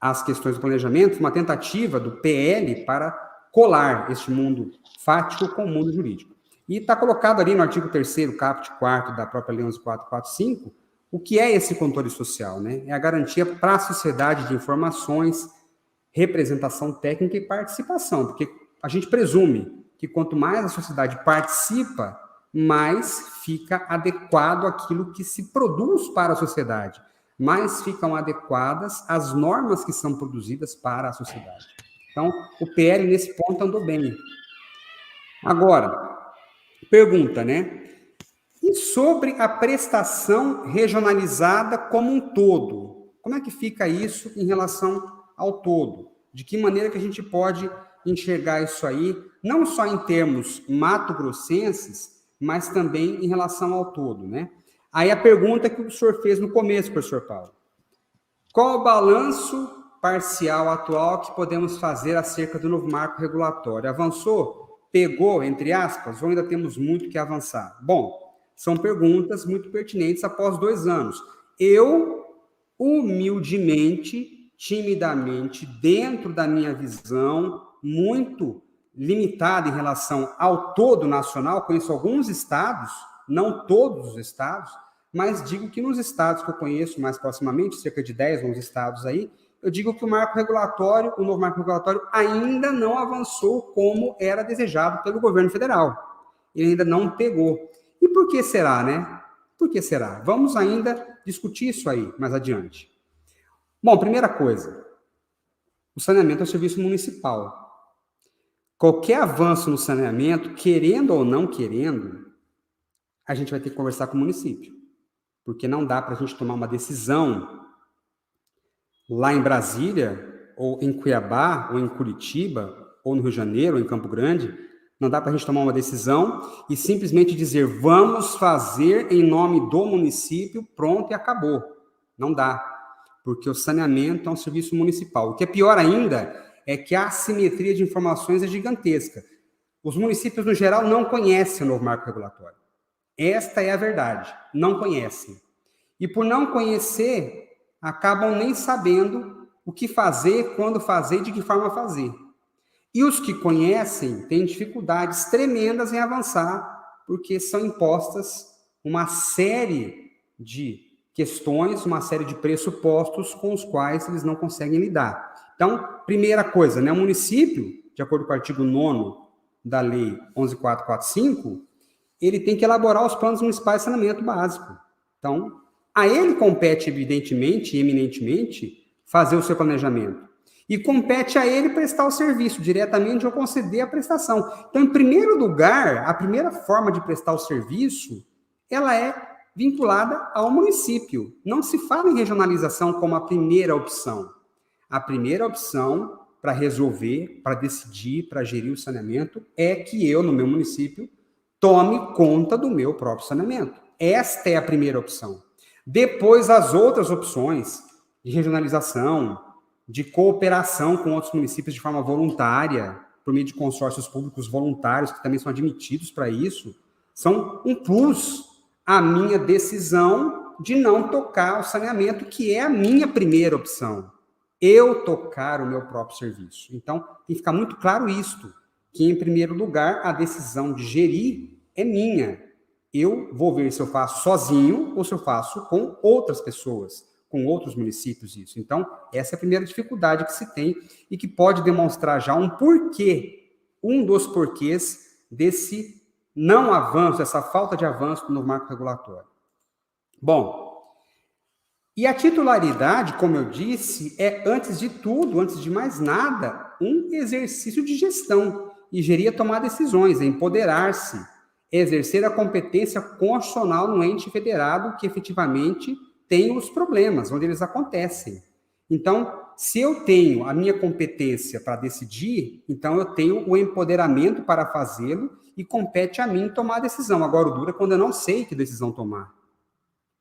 às questões do planejamento, uma tentativa do PL para colar este mundo fático com o mundo jurídico. E está colocado ali no artigo 3º, caput 4º da própria Lei 11.445, o que é esse controle social, né? É a garantia para a sociedade de informações, representação técnica e participação, porque a gente presume que quanto mais a sociedade participa, mais fica adequado aquilo que se produz para a sociedade. mais ficam adequadas às normas que são produzidas para a sociedade. Então, o PL, nesse ponto, andou bem. Agora, pergunta, né? E sobre a prestação regionalizada como um todo? Como é que fica isso em relação ao todo? De que maneira que a gente pode enxergar isso aí, não só em termos mato-grossenses, mas também em relação ao todo, né? Aí a pergunta que o senhor fez no começo, professor Paulo. Qual o balanço parcial atual que podemos fazer acerca do novo marco regulatório? Avançou? Pegou, entre aspas? Ou ainda temos muito que avançar? Bom, são perguntas muito pertinentes após 2 anos. Eu, humildemente, timidamente, dentro da minha visão, muito limitada em relação ao todo nacional, conheço alguns estados, não todos os estados, mas digo que nos estados que eu conheço mais proximamente, cerca de 10, 11 estados aí, eu digo que o marco regulatório, o novo marco regulatório, ainda não avançou como era desejado pelo governo federal. Ele ainda não pegou. E por que será, né? Por que será? Vamos ainda discutir isso aí mais adiante. Bom, primeira coisa, o saneamento é um serviço municipal. Qualquer avanço no saneamento, querendo ou não querendo, a gente vai ter que conversar com o município. Porque não dá para a gente tomar uma decisão lá em Brasília, ou em Cuiabá, ou em Curitiba, ou no Rio de Janeiro, ou em Campo Grande. Não dá para a gente tomar uma decisão e simplesmente dizer, vamos fazer em nome do município, pronto e acabou. Não dá, porque o saneamento é um serviço municipal. O que é pior ainda é que a assimetria de informações é gigantesca. Os municípios, no geral, não conhecem o novo marco regulatório. Esta é a verdade, não conhecem. E por não conhecer, acabam nem sabendo o que fazer, quando fazer e de que forma fazer. E os que conhecem têm dificuldades tremendas em avançar, porque são impostas uma série de questões, uma série de pressupostos com os quais eles não conseguem lidar. Então, primeira coisa, né, o município, de acordo com o artigo 9º da Lei 11.445, ele tem que elaborar os planos municipais de saneamento básico. Então, a ele compete, evidentemente e eminentemente, fazer o seu planejamento. E compete a ele prestar o serviço diretamente ou conceder a prestação. Então, em primeiro lugar, a primeira forma de prestar o serviço, ela é vinculada ao município. Não se fala em regionalização como a primeira opção. A primeira opção para resolver, para decidir, para gerir o saneamento, é que eu, no meu município, tome conta do meu próprio saneamento. Esta é a primeira opção. Depois, as outras opções de regionalização, de cooperação com outros municípios de forma voluntária, por meio de consórcios públicos voluntários, que também são admitidos para isso, são um plus à minha decisão de não tocar o saneamento, que é a minha primeira opção. Eu tocar o meu próprio serviço. Então, tem que ficar muito claro isto, que, em primeiro lugar, a decisão de gerir é minha. Eu vou ver se eu faço sozinho ou se eu faço com outras pessoas, com outros municípios isso. Então, essa é a primeira dificuldade que se tem e que pode demonstrar já um porquê, um dos porquês desse não avanço, essa falta de avanço no marco regulatório. Bom, e a titularidade, como eu disse, é, antes de tudo, antes de mais nada, um exercício de gestão. E gerir, tomar decisões, é empoderar-se, é exercer a competência constitucional no ente federado que efetivamente tem os problemas, onde eles acontecem. Então, se eu tenho a minha competência para decidir, então eu tenho o empoderamento para fazê-lo e compete a mim tomar a decisão. Agora, o duro é quando eu não sei que decisão tomar.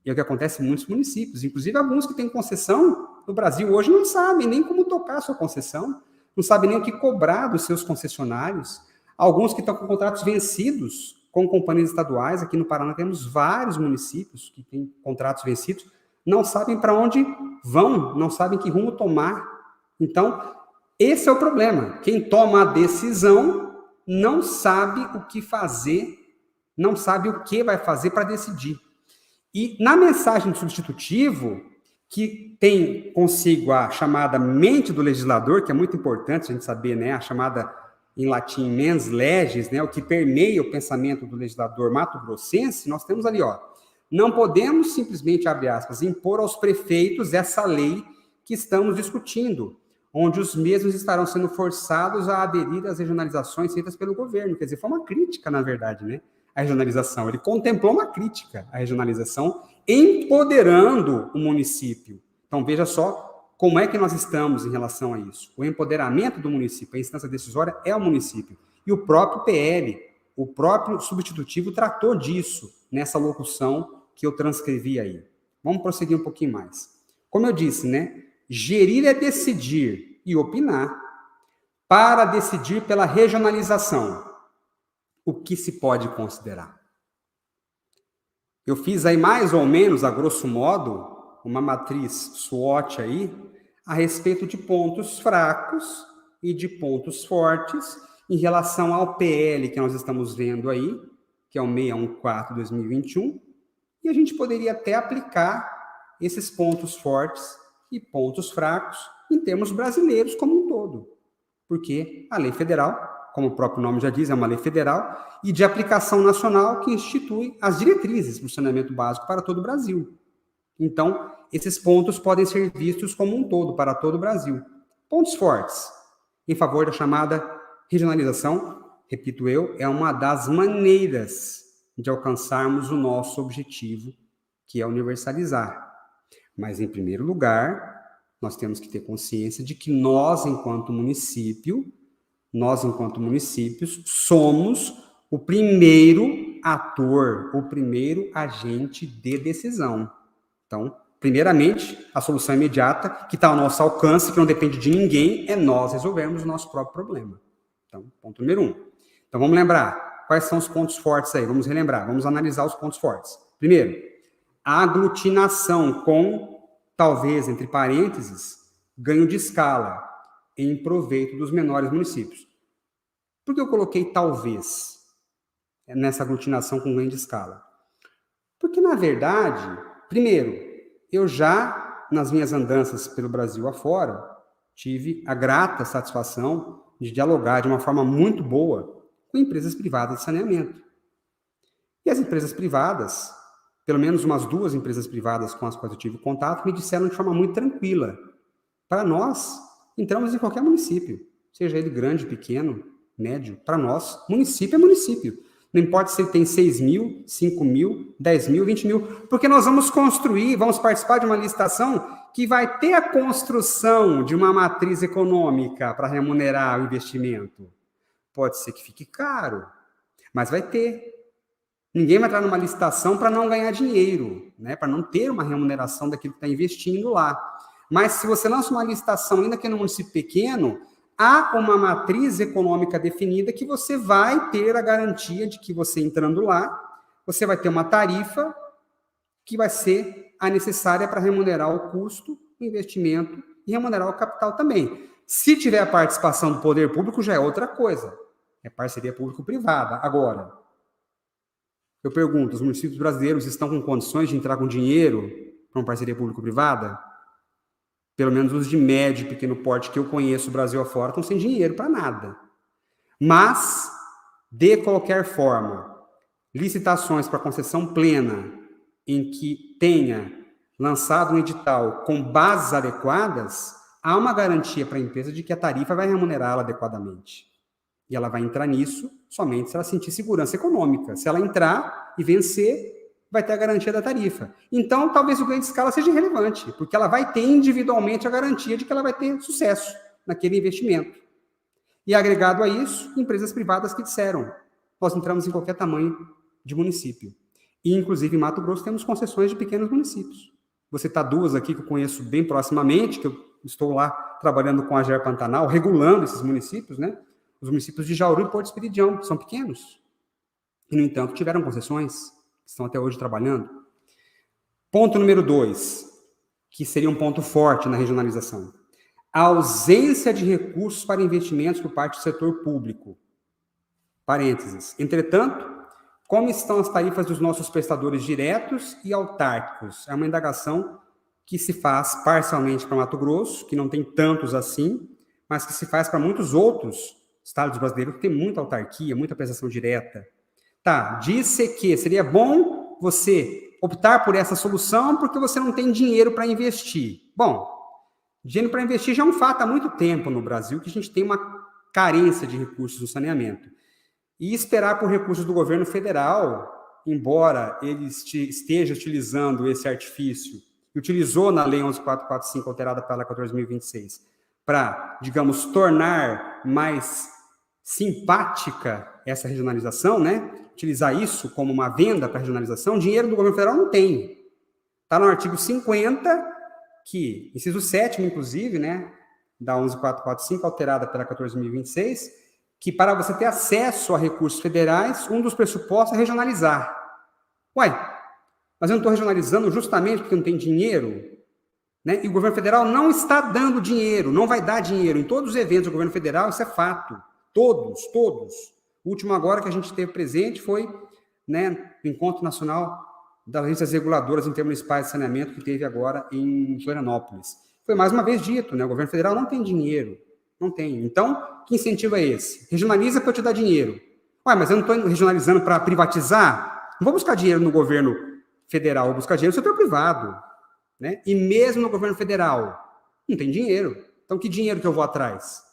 E é o que acontece em muitos municípios, inclusive alguns que têm concessão no Brasil hoje não sabem nem como tocar a sua concessão, não sabem nem o que cobrar dos seus concessionários. Alguns que estão com contratos vencidos com companhias estaduais, aqui no Paraná temos vários municípios que têm contratos vencidos, não sabem para onde vão, não sabem que rumo tomar. Então, esse é o problema. Quem toma a decisão não sabe o que fazer, não sabe o que vai fazer para decidir. E na mensagem do substitutivo, que tem consigo a chamada mente do legislador, que é muito importante a gente saber, né, a chamada em latim mens legis, né, o que permeia o pensamento do legislador mato-grossense, nós temos ali, ó, Não podemos simplesmente, abre aspas, impor aos prefeitos essa lei que estamos discutindo, onde os mesmos estarão sendo forçados a aderir às regionalizações feitas pelo governo. Quer dizer, foi uma crítica, na verdade, né? A regionalização. Ele contemplou uma crítica à regionalização, empoderando o município. Então, veja só como é que nós estamos em relação a isso. O empoderamento do município, a instância decisória é o município. E o próprio PL, o próprio substitutivo, tratou disso nessa locução que eu transcrevi aí. Vamos prosseguir um pouquinho mais. Como eu disse, né? Gerir é decidir e opinar. Para decidir pela regionalização, o que se pode considerar? Eu fiz aí mais ou menos, a grosso modo, uma matriz SWOT aí, a respeito de pontos fracos e de pontos fortes em relação ao PL que nós estamos vendo aí, que é o 614/2021, e a gente poderia até aplicar esses pontos fortes e pontos fracos em termos brasileiros como um todo. Porque a lei federal, como o próprio nome já diz, é uma lei federal e de aplicação nacional que institui as diretrizes para o saneamento básico para todo o Brasil. Então, esses pontos podem ser vistos como um todo, para todo o Brasil. Pontos fortes, em favor da chamada regionalização, repito eu, é uma das maneiras de alcançarmos o nosso objetivo, que é universalizar. Mas, em primeiro lugar, nós temos que ter consciência de que nós, enquanto municípios, somos o primeiro ator, o primeiro agente de decisão. Então, primeiramente, a solução imediata, que está ao nosso alcance, que não depende de ninguém, é nós resolvermos o nosso próprio problema. Então, ponto número 1. Então, vamos lembrar, quais são os pontos fortes aí? Vamos relembrar, vamos analisar os pontos fortes. Primeiro, a aglutinação com, talvez, entre parênteses, ganho de escala em proveito dos menores municípios. Por que eu coloquei talvez nessa aglutinação com ganho de escala? Porque, na verdade, primeiro, eu já, nas minhas andanças pelo Brasil afora, tive a grata satisfação de dialogar de uma forma muito boa com empresas privadas de saneamento. E as empresas privadas, pelo menos umas 2 empresas privadas com as quais eu tive contato, me disseram de forma muito tranquila: para nós, entramos em qualquer município, seja ele grande, pequeno, médio, para nós, município é município. Não importa se ele tem 6 mil, 5 mil, 10 mil, 20 mil, porque nós vamos construir, vamos participar de uma licitação que vai ter a construção de uma matriz econômica para remunerar o investimento. Pode ser que fique caro, mas vai ter. Ninguém vai entrar numa licitação para não ganhar dinheiro, né? Para não ter uma remuneração daquilo que está investindo lá. Mas se você lança uma licitação, ainda que no município pequeno, há uma matriz econômica definida que você vai ter a garantia de que você entrando lá, você vai ter uma tarifa que vai ser a necessária para remunerar o custo, o investimento e remunerar o capital também. Se tiver a participação do poder público, já é outra coisa. É parceria público-privada. Agora, eu pergunto, os municípios brasileiros estão com condições de entrar com dinheiro para uma parceria público-privada? Pelo menos os de médio e pequeno porte que eu conheço, Brasil afora, estão sem dinheiro para nada. Mas, de qualquer forma, licitações para concessão plena, em que tenha lançado um edital com bases adequadas, há uma garantia para a empresa de que a tarifa vai remunerá-la adequadamente. E ela vai entrar nisso somente se ela sentir segurança econômica. Se ela entrar e vencer, vai ter a garantia da tarifa. Então, talvez o ganho de escala seja irrelevante, porque ela vai ter individualmente a garantia de que ela vai ter sucesso naquele investimento. E agregado a isso, empresas privadas que disseram: nós entramos em qualquer tamanho de município. E, inclusive, em Mato Grosso, temos concessões de pequenos municípios. Vou citar 2 aqui que eu conheço bem proximamente, que eu estou lá trabalhando com a GER Pantanal, regulando esses municípios, né? Os municípios de Jauru e Porto Esperidião, que são pequenos. E, no entanto, tiveram concessões, estão até hoje trabalhando. Ponto número 2, que seria um ponto forte na regionalização. A ausência de recursos para investimentos por parte do setor público. Parênteses. Entretanto, como estão as tarifas dos nossos prestadores diretos e autárquicos? É uma indagação que se faz parcialmente para Mato Grosso, que não tem tantos assim, mas que se faz para muitos outros estados brasileiros que tem muita autarquia, muita prestação direta. Tá, disse que seria bom você optar por essa solução porque você não tem dinheiro para investir. Bom, dinheiro para investir já é um fato há muito tempo no Brasil, que a gente tem uma carência de recursos no saneamento. E esperar por recursos do governo federal, embora ele esteja utilizando esse artifício, que utilizou na Lei 11.445, alterada pela 14.026, para, digamos, tornar mais simpática essa regionalização, né? Utilizar isso como uma venda para regionalização, dinheiro do governo federal não tem. Está no artigo 50, que, inciso 7º, inclusive, né, da 11.445, alterada pela 14.026, que para você ter acesso a recursos federais, um dos pressupostos é regionalizar. Ué, mas eu não estou regionalizando justamente porque não tem dinheiro, né? E o governo federal não está dando dinheiro, não vai dar dinheiro. Em todos os eventos do governo federal, isso é fato. Todos. O último agora que a gente teve presente foi, né, o Encontro Nacional das Agências Reguladoras Intermunicipais de Saneamento, que teve agora em Florianópolis. Foi mais uma vez dito, né? O governo federal não tem dinheiro. Não tem. Então, que incentivo é esse? Regionaliza para eu te dar dinheiro. Ué, mas eu não estou regionalizando para privatizar? Não vou buscar dinheiro no governo federal, vou buscar dinheiro no setor privado. Né? E mesmo no governo federal, não tem dinheiro. Então, que dinheiro que eu vou atrás?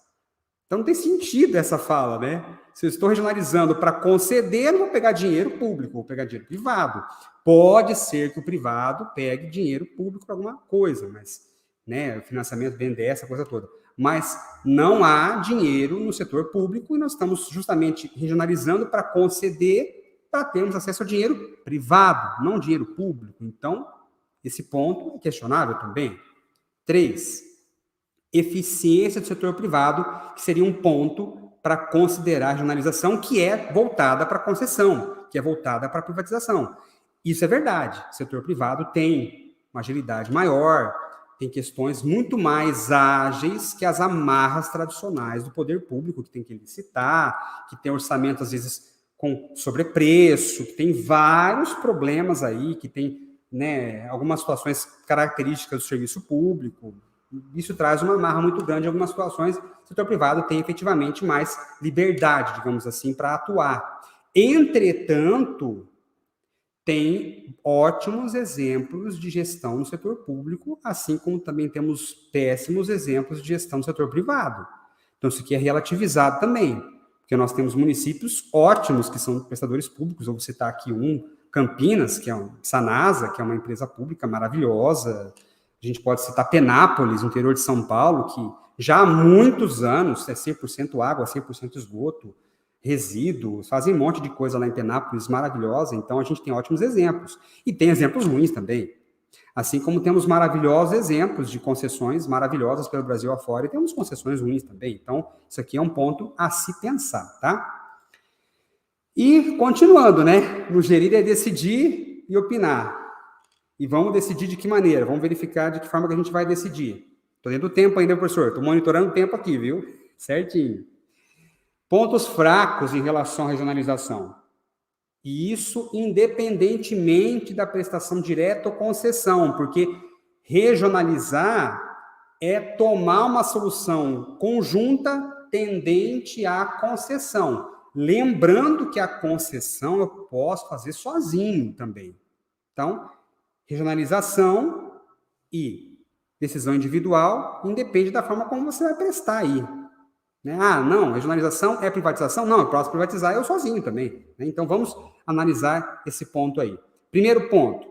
Então, não tem sentido essa fala, né? Se eu estou regionalizando para conceder, eu não vou pegar dinheiro público, vou pegar dinheiro privado. Pode ser que o privado pegue dinheiro público para alguma coisa, mas, né, o financiamento, BNDES, essa coisa toda. Mas não há dinheiro no setor público e nós estamos justamente regionalizando para conceder, para termos acesso ao dinheiro privado, não dinheiro público. Então, esse ponto é questionável também. 3, eficiência do setor privado, que seria um ponto para considerar a regionalização, que é voltada para a concessão, que é voltada para a privatização. Isso é verdade. O setor privado tem uma agilidade maior, tem questões muito mais ágeis que as amarras tradicionais do poder público, que tem que licitar, que tem orçamento, às vezes, com sobrepreço, que tem vários problemas aí, que tem, né, algumas situações características do serviço público. Isso traz uma amarra muito grande em algumas situações. O setor privado tem efetivamente mais liberdade, digamos assim, para atuar. Entretanto, tem ótimos exemplos de gestão no setor público, assim como também temos péssimos exemplos de gestão no setor privado. Então, isso aqui é relativizado também, porque nós temos municípios ótimos que são prestadores públicos. Eu vou citar aqui Campinas, que é a Sanasa, que é uma empresa pública maravilhosa. A gente pode citar Penápolis, no interior de São Paulo, que já há muitos anos é 100% água, 100% esgoto, resíduos, fazem um monte de coisa lá em Penápolis maravilhosa. Então, a gente tem ótimos exemplos. E tem exemplos ruins também. Assim como temos maravilhosos exemplos de concessões maravilhosas pelo Brasil afora, e temos concessões ruins também. Então, isso aqui é um ponto a se pensar, tá? E, continuando, né? No gerir é decidir e opinar. E vamos decidir de que maneira? Vamos verificar de que forma que a gente vai decidir. Estou dentro do tempo ainda, professor. Estou monitorando o tempo aqui, viu? Certinho. Pontos fracos em relação à regionalização. E isso independentemente da prestação direta ou concessão, porque regionalizar é tomar uma solução conjunta tendente à concessão. Lembrando que a concessão eu posso fazer sozinho também. Então, regionalização e decisão individual independe da forma como você vai prestar aí. Né? Ah, não, regionalização é privatização? Não, eu posso privatizar eu sozinho também. Né? Então, vamos analisar esse ponto aí. Primeiro ponto,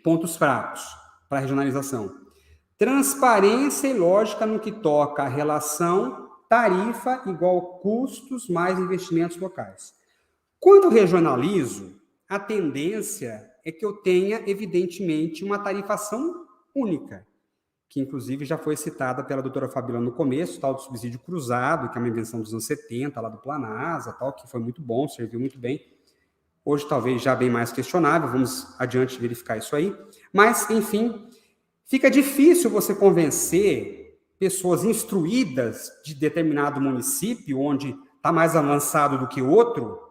pontos fracos para a regionalização. Transparência e lógica no que toca à relação tarifa igual custos mais investimentos locais. Quando eu regionalizo, a tendência é que eu tenha, evidentemente, uma tarifação única, que inclusive já foi citada pela doutora Fabíola no começo, tal do subsídio cruzado, que é uma invenção dos anos 70, lá do Planasa, tal, que foi muito bom, serviu muito bem. Hoje talvez já bem mais questionável, vamos adiante verificar isso aí. Mas, enfim, fica difícil você convencer pessoas instruídas de determinado município, onde está mais avançado do que outro,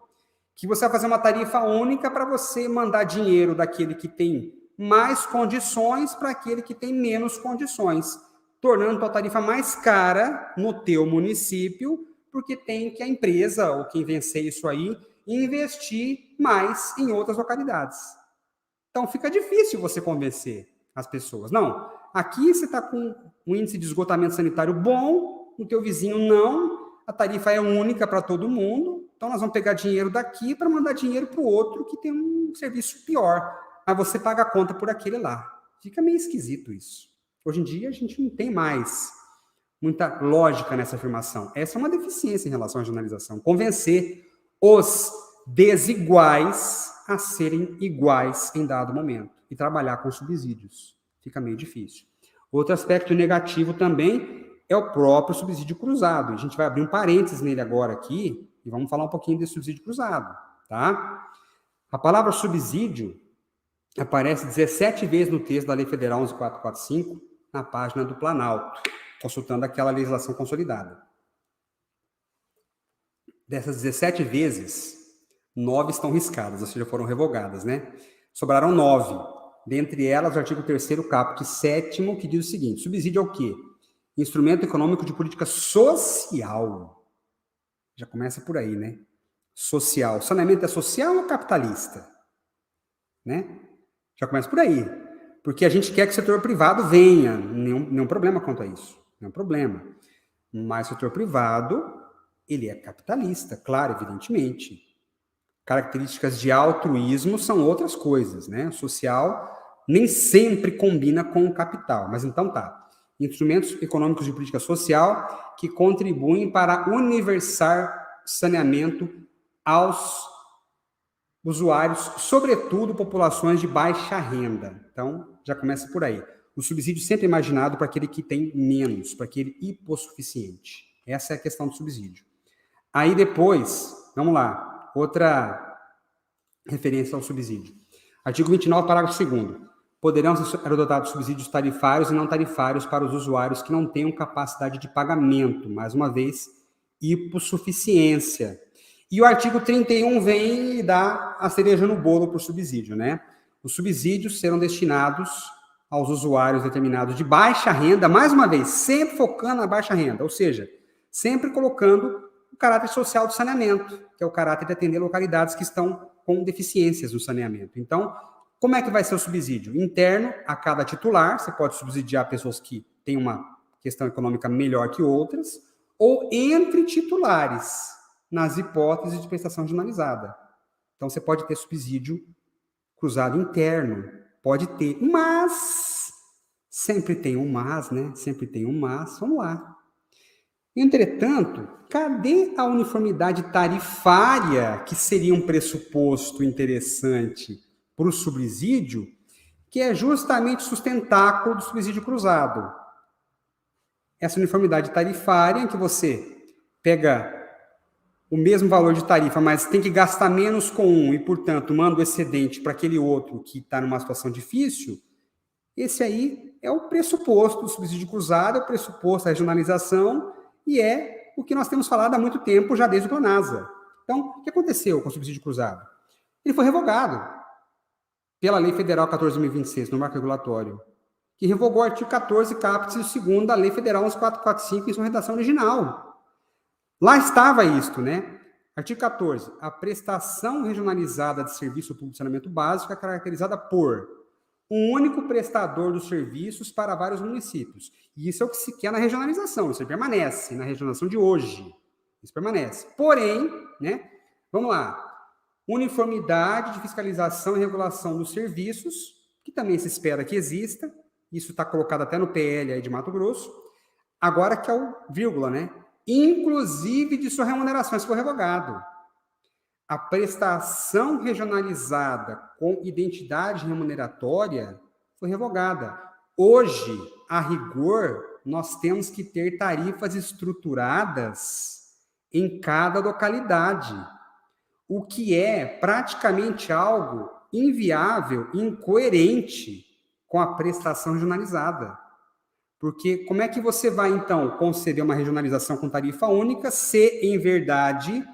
que você vai fazer uma tarifa única para você mandar dinheiro daquele que tem mais condições para aquele que tem menos condições, tornando a tarifa mais cara no teu município, porque tem que a empresa, ou quem vencer isso aí, investir mais em outras localidades. Então, fica difícil você convencer as pessoas. Não, aqui você está com um índice de esgotamento sanitário bom, no teu vizinho não, a tarifa é única para todo mundo, então nós vamos pegar dinheiro daqui para mandar dinheiro para o outro que tem um serviço pior. Mas você paga a conta por aquele lá. Fica meio esquisito isso. Hoje em dia, a gente não tem mais muita lógica nessa afirmação. Essa é uma deficiência em relação à regionalização. Convencer os desiguais a serem iguais em dado momento e trabalhar com subsídios. Fica meio difícil. Outro aspecto negativo também é o próprio subsídio cruzado. A gente vai abrir um parênteses nele agora aqui e vamos falar um pouquinho desse subsídio cruzado, tá? A palavra subsídio aparece 17 vezes no texto da Lei Federal 11.445, na página do Planalto, consultando aquela legislação consolidada. Dessas 17 vezes, 9 estão riscadas, ou seja, foram revogadas, né? Sobraram 9. Dentre elas, o artigo 3º, caput 7º, que diz o seguinte: subsídio é o quê? Instrumento econômico de política social. Já começa por aí, né? Social. Saneamento é social ou capitalista? Né? Já começa por aí. Porque a gente quer que o setor privado venha. Nenhum problema quanto a isso. Nenhum problema. Mas o setor privado, ele é capitalista, claro, evidentemente. Características de altruísmo são outras coisas, né? O social nem sempre combina com o capital. Mas então tá. Instrumentos econômicos de política social que contribuem para universar saneamento aos usuários, sobretudo populações de baixa renda. Então, já começa por aí. O subsídio sempre é imaginado para aquele que tem menos, para aquele hipossuficiente. Essa é a questão do subsídio. Aí depois, vamos lá, outra referência ao subsídio. Artigo 29, parágrafo 2º. Poderão ser adotados subsídios tarifários e não tarifários para os usuários que não tenham capacidade de pagamento, mais uma vez, hipossuficiência. E o artigo 31 vem e dá a cereja no bolo para o subsídio, né? Os subsídios serão destinados aos usuários determinados de baixa renda, mais uma vez, sempre focando na baixa renda, ou seja, sempre colocando o caráter social do saneamento, que é o caráter de atender localidades que estão com deficiências no saneamento. Então, como é que vai ser o subsídio? Interno a cada titular, você pode subsidiar pessoas que têm uma questão econômica melhor que outras, ou entre titulares, nas hipóteses de prestação generalizada. Então, você pode ter subsídio cruzado interno, pode ter, mas, sempre tem um mas, né? Sempre tem um mas, vamos lá. Entretanto, cadê a uniformidade tarifária, que seria um pressuposto interessante para o subsídio, que é justamente o sustentáculo do subsídio cruzado? Essa uniformidade tarifária, em que você pega o mesmo valor de tarifa, mas tem que gastar menos com um e, portanto, manda o excedente para aquele outro que está numa situação difícil, esse aí é o pressuposto do subsídio cruzado, é o pressuposto da regionalização e é o que nós temos falado há muito tempo, já desde o Planasa. Então, o que aconteceu com o subsídio cruzado? Ele foi revogado pela Lei Federal 14.026, no marco regulatório, que revogou o artigo 14, caput 2º da Lei Federal 11.445 em sua redação original. Lá estava isto, né? Artigo 14. A prestação regionalizada de serviço público de saneamento básico é caracterizada por um único prestador dos serviços para vários municípios. E isso é o que se quer na regionalização. Isso permanece na regionalização de hoje. Isso permanece. Porém, né? Vamos lá. Uniformidade de fiscalização e regulação dos serviços, que também se espera que exista. Isso está colocado até no PL aí de Mato Grosso. Agora que é o vírgula, né? Inclusive de sua remuneração, isso foi revogado. A prestação regionalizada com identidade remuneratória foi revogada. Hoje, a rigor, nós temos que ter tarifas estruturadas em cada localidade, o que é praticamente algo inviável, incoerente com a prestação regionalizada. Porque como é que você vai, então, conceder uma regionalização com tarifa única se, em verdade,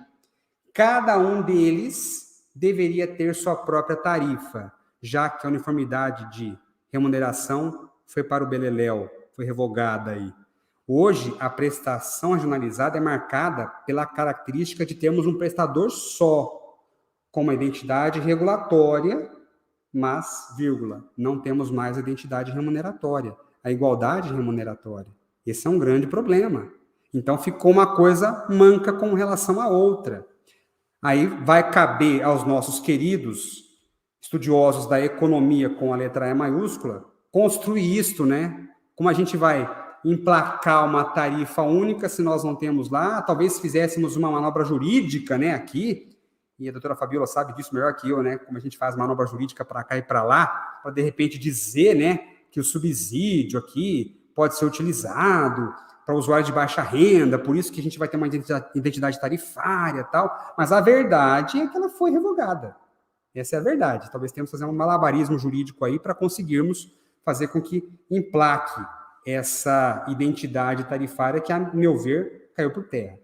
cada um deles deveria ter sua própria tarifa, já que a uniformidade de remuneração foi para o beleléu, foi revogada aí. Hoje, a prestação regionalizada é marcada pela característica de termos um prestador só, com uma identidade regulatória mas, vírgula, não temos mais a identidade remuneratória, a igualdade remuneratória. Esse é um grande problema. Então, ficou uma coisa manca com relação à outra. Aí vai caber aos nossos queridos estudiosos da economia com a letra E maiúscula construir isto, né? Como a gente vai emplacar uma tarifa única se nós não temos lá? Talvez fizéssemos uma manobra jurídica, né, aqui, e a doutora Fabiola sabe disso melhor que eu, né, como a gente faz manobra jurídica para cá e para lá, para de repente dizer, né, que o subsídio aqui pode ser utilizado para usuário de baixa renda, por isso que a gente vai ter uma identidade tarifária e tal, mas a verdade é que ela foi revogada. Essa é a verdade. Talvez tenhamos que fazer um malabarismo jurídico aí para conseguirmos fazer com que emplaque essa identidade tarifária que, a meu ver, caiu por terra.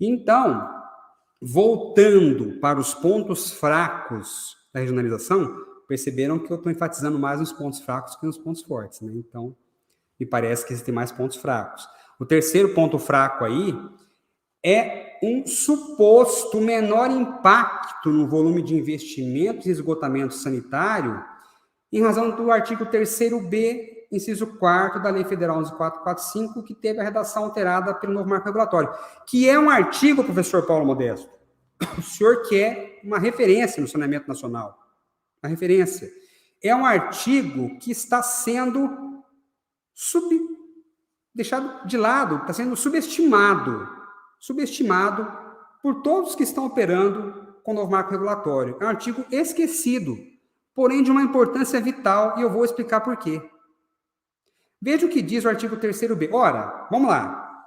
Então, voltando para os pontos fracos da regionalização, perceberam que eu estou enfatizando mais nos pontos fracos que nos pontos fortes, né? Então, me parece que existem mais pontos fracos. O terceiro ponto fraco aí é um suposto menor impacto no volume de investimentos e esgotamento sanitário em razão do artigo 3º-B, inciso 4º da Lei Federal 11.445, que teve a redação alterada pelo novo marco regulatório, que é um artigo, professor Paulo Modesto, o senhor quer uma referência no saneamento nacional. A referência. É um artigo que está sendo deixado de lado, está sendo subestimado por todos que estão operando com o novo marco regulatório. É um artigo esquecido, porém de uma importância vital, e eu vou explicar por quê. Veja o que diz o artigo 3º-B. Ora, vamos lá.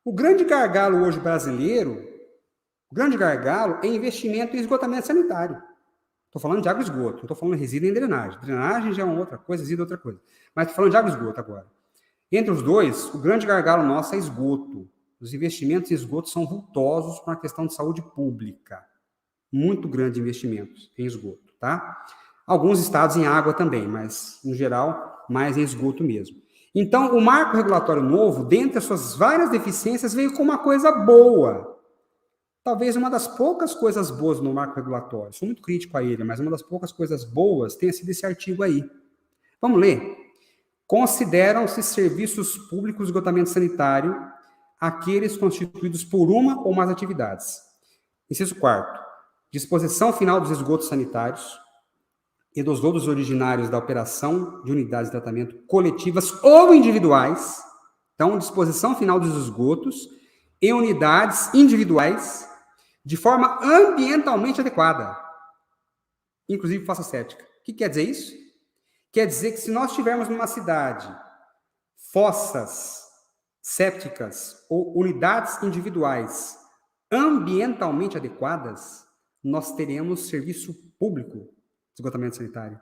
O grande gargalo hoje brasileiro, é investimento em esgotamento sanitário. Estou falando de água e esgoto, não estou falando de resíduo em drenagem. Drenagem já é uma outra coisa, resíduo é outra coisa. Mas estou falando de água e esgoto agora. Entre os dois, o grande gargalo nosso é esgoto. Os investimentos em esgoto são vultosos para uma questão de saúde pública. Muito grande investimentos em esgoto, tá? Alguns estados em água também, mas, no geral, mais em esgoto mesmo. Então, o marco regulatório novo, dentre as suas várias deficiências, veio com uma coisa boa. Talvez uma das poucas coisas boas no marco regulatório. Sou muito crítico a ele, mas uma das poucas coisas boas tenha sido esse artigo aí. Vamos ler? Consideram-se serviços públicos de esgotamento sanitário aqueles constituídos por uma ou mais atividades. Inciso 4º. Disposição final dos esgotos sanitários e dos lodos originários da operação de unidades de tratamento coletivas ou individuais. Então, disposição final dos esgotos em unidades individuais de forma ambientalmente adequada, inclusive fossa séptica. O que quer dizer isso? Quer dizer que se nós tivermos numa cidade fossas sépticas ou unidades individuais ambientalmente adequadas, nós teremos serviço público de esgotamento sanitário.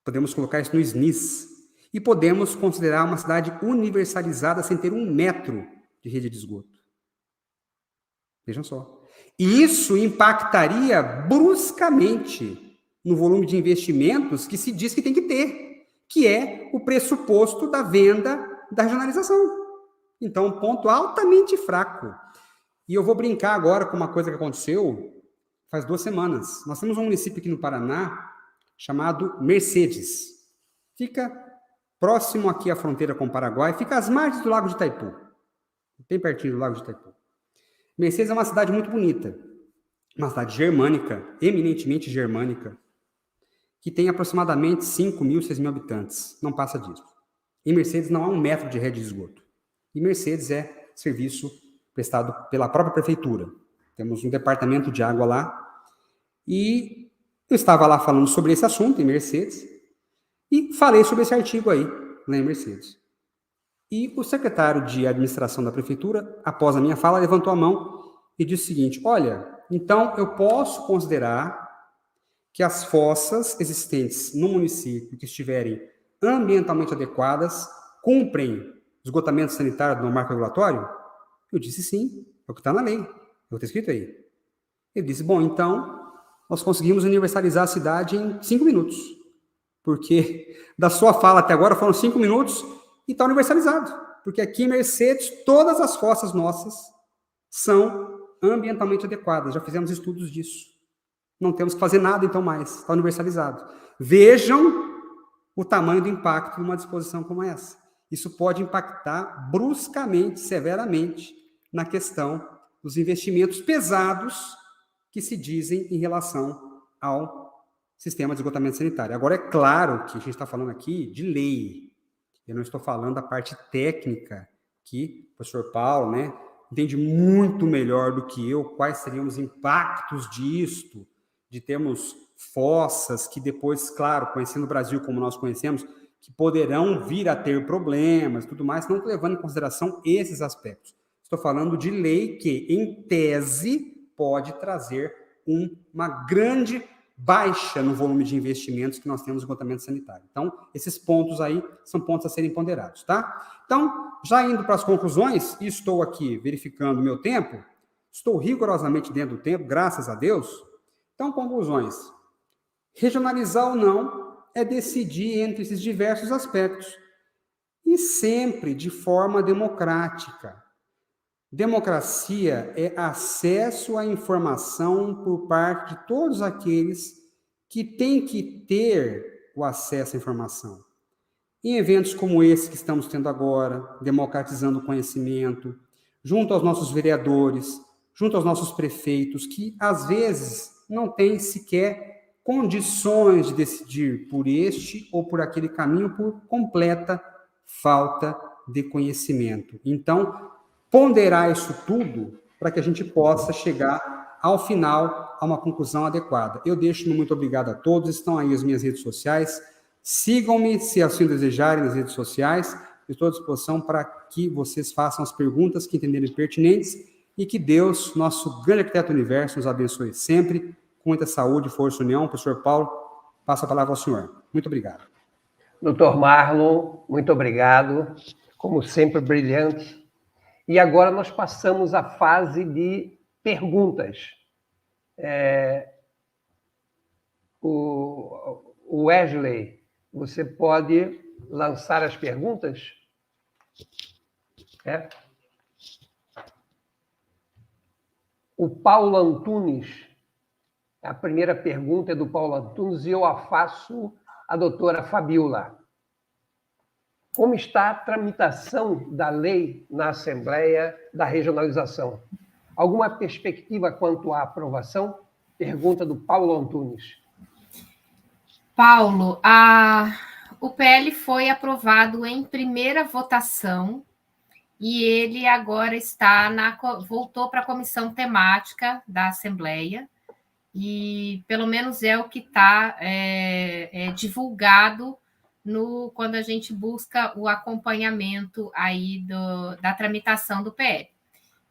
Podemos colocar isso no SNIS e podemos considerar uma cidade universalizada sem ter 1 metro de rede de esgoto. Vejam só. E isso impactaria bruscamente no volume de investimentos que se diz que tem que ter, que é o pressuposto da venda da regionalização. Então, um ponto altamente fraco. E eu vou brincar agora com uma coisa que aconteceu faz 2 semanas. Nós temos um município aqui no Paraná chamado Mercedes. Fica próximo aqui à fronteira com o Paraguai, fica às margens do Lago de Itaipu. Bem pertinho do Lago de Itaipu. Mercedes é uma cidade muito bonita. Uma cidade germânica, eminentemente germânica, que tem aproximadamente 5.000, 6.000 habitantes. Não passa disso. Em Mercedes não há 1 metro de rede de esgoto. E Mercedes é serviço prestado pela própria prefeitura. Temos um departamento de água lá. E eu estava lá falando sobre esse assunto em Mercedes e falei sobre esse artigo aí, lá em Mercedes. E o secretário de administração da prefeitura, após a minha fala, levantou a mão e disse o seguinte: olha, então eu posso considerar que as fossas existentes no município que estiverem ambientalmente adequadas cumprem esgotamento sanitário no marco regulatório? Eu disse sim, é o que está na lei, é o que está escrito aí. Ele disse, bom, então nós conseguimos universalizar a cidade em 5 minutos, porque da sua fala até agora foram 5 minutos e está universalizado, porque aqui em Mercedes todas as fossas nossas são ambientalmente adequadas, já fizemos estudos disso. não temos que fazer nada, então, mais. Está universalizado. Vejam o tamanho do impacto de uma disposição como essa. Isso pode impactar bruscamente, severamente, na questão dos investimentos pesados que se dizem em relação ao sistema de esgotamento sanitário. Agora, é claro que a gente está falando aqui de lei. Eu não estou falando da parte técnica, que o professor Paulo, né, entende muito melhor do que eu quais seriam os impactos disto, de termos fossas que depois, claro, conhecendo o Brasil como nós conhecemos, que poderão vir a ter problemas, tudo mais, não levando em consideração esses aspectos. Estou falando de lei que, em tese, pode trazer uma grande baixa no volume de investimentos que nós temos no esgotamento sanitário. Então, esses pontos aí são pontos a serem ponderados, tá? Então, já indo para as conclusões, e estou aqui verificando o meu tempo, estou rigorosamente dentro do tempo, graças a Deus. Então, conclusões. Regionalizar ou não é decidir entre esses diversos aspectos, e sempre de forma democrática. Democracia é acesso à informação por parte de todos aqueles que têm que ter o acesso à informação. Em eventos como esse que estamos tendo agora, democratizando o conhecimento, junto aos nossos vereadores, junto aos nossos prefeitos, que às vezes não têm sequer condições de decidir por este ou por aquele caminho por completa falta de conhecimento. Então, ponderar isso tudo para que a gente possa chegar, ao final, a uma conclusão adequada. Eu deixo um muito obrigado a todos, estão aí as minhas redes sociais, sigam-me, se assim desejarem, nas redes sociais, estou à disposição para que vocês façam as perguntas que entenderem pertinentes e que Deus, nosso grande arquiteto do universo, nos abençoe sempre, com muita saúde, força e união. Professor Paulo, passo a palavra ao senhor. Muito obrigado. Doutor Marlon, muito obrigado, como sempre, brilhante. E agora nós passamos à fase de perguntas. O Wesley, você pode lançar as perguntas? O Paulo Antunes, a primeira pergunta é do Paulo Antunes e eu a faço à doutora Fabiola. Como está a tramitação da lei na Assembleia da Regionalização? Alguma perspectiva quanto à aprovação? Pergunta do Paulo Antunes. Paulo, o PL foi aprovado em primeira votação e ele agora voltou para a comissão temática da Assembleia e pelo menos é o que está divulgado quando a gente busca o acompanhamento aí da tramitação do PL.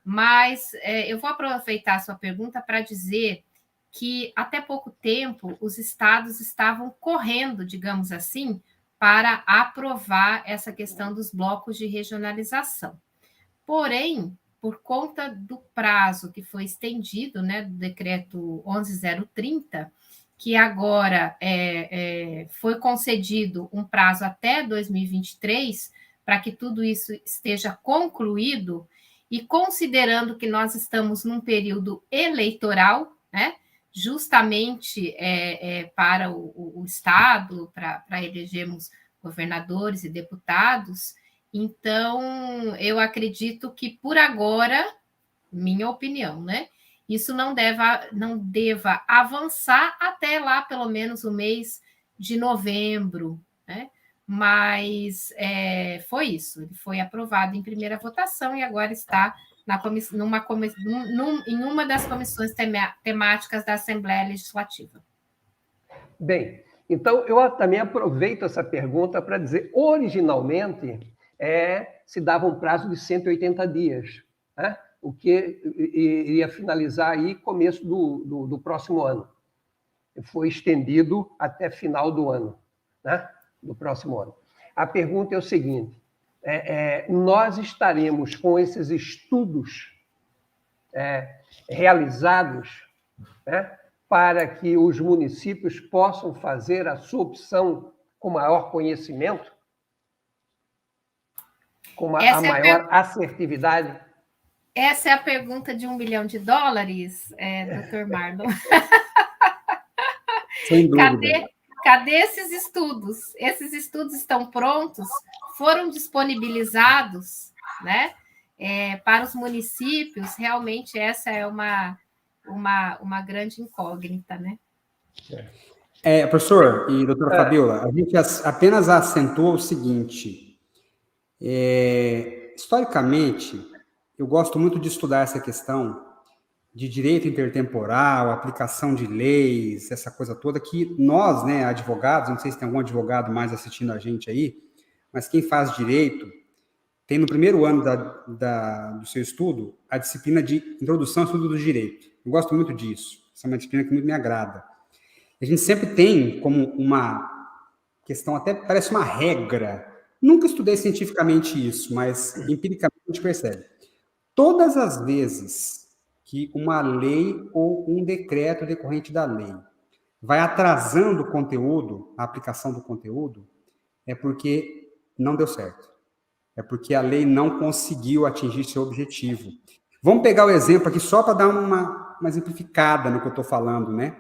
Mas eu vou aproveitar a sua pergunta para dizer que até pouco tempo os estados estavam correndo, digamos assim, para aprovar essa questão dos blocos de regionalização. Porém, por conta do prazo que foi estendido, né, do decreto 11.030, que agora foi concedido um prazo até 2023 para que tudo isso esteja concluído, e considerando que nós estamos num período eleitoral, né, justamente para o Estado, para elegermos governadores e deputados, então eu acredito que por agora, minha opinião, né, isso não deva avançar até lá, pelo menos o mês de novembro, né? Mas foi isso, ele foi aprovado em primeira votação e agora está em uma das comissões temáticas da Assembleia Legislativa. Bem, então eu também aproveito essa pergunta para dizer, originalmente, se dava um prazo de 180 dias, né? O que iria finalizar aí começo do próximo ano. Foi estendido até final do ano, né? Do próximo ano. A pergunta é o seguinte, nós estaremos com esses estudos realizados, né, para que os municípios possam fazer a sua opção com maior conhecimento, com a maior assertividade? Essa é a pergunta de $1 milhão, Dr. Marlon. Sem dúvida. Cadê esses estudos? Esses estudos estão prontos? Foram disponibilizados, né? Para os municípios? Realmente essa é uma grande incógnita, né? Professor e doutora Fabiola, a gente apenas acentua o seguinte, historicamente, eu gosto muito de estudar essa questão de direito intertemporal, aplicação de leis, essa coisa toda, que nós, né, advogados, não sei se tem algum advogado mais assistindo a gente aí, mas quem faz direito, tem no primeiro ano do seu estudo a disciplina de introdução ao estudo do direito. Eu gosto muito disso, essa é uma disciplina que muito me agrada. A gente sempre tem como uma questão, até parece uma regra, nunca estudei cientificamente isso, mas empiricamente a gente percebe. Todas as vezes que uma lei ou um decreto decorrente da lei vai atrasando o conteúdo, a aplicação do conteúdo, é porque não deu certo. É porque a lei não conseguiu atingir seu objetivo. Vamos pegar o exemplo aqui só para dar uma exemplificada no que eu estou falando, né?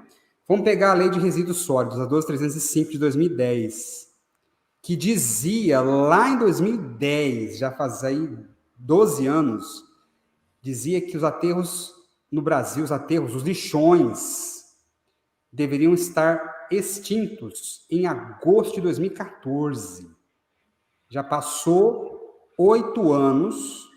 Vamos pegar a Lei de Resíduos Sólidos, a 12.305 de 2010, que dizia lá em 2010, já faz aí 12 anos, dizia que os aterros no Brasil, os lixões, deveriam estar extintos em agosto de 2014. Já passou 8 anos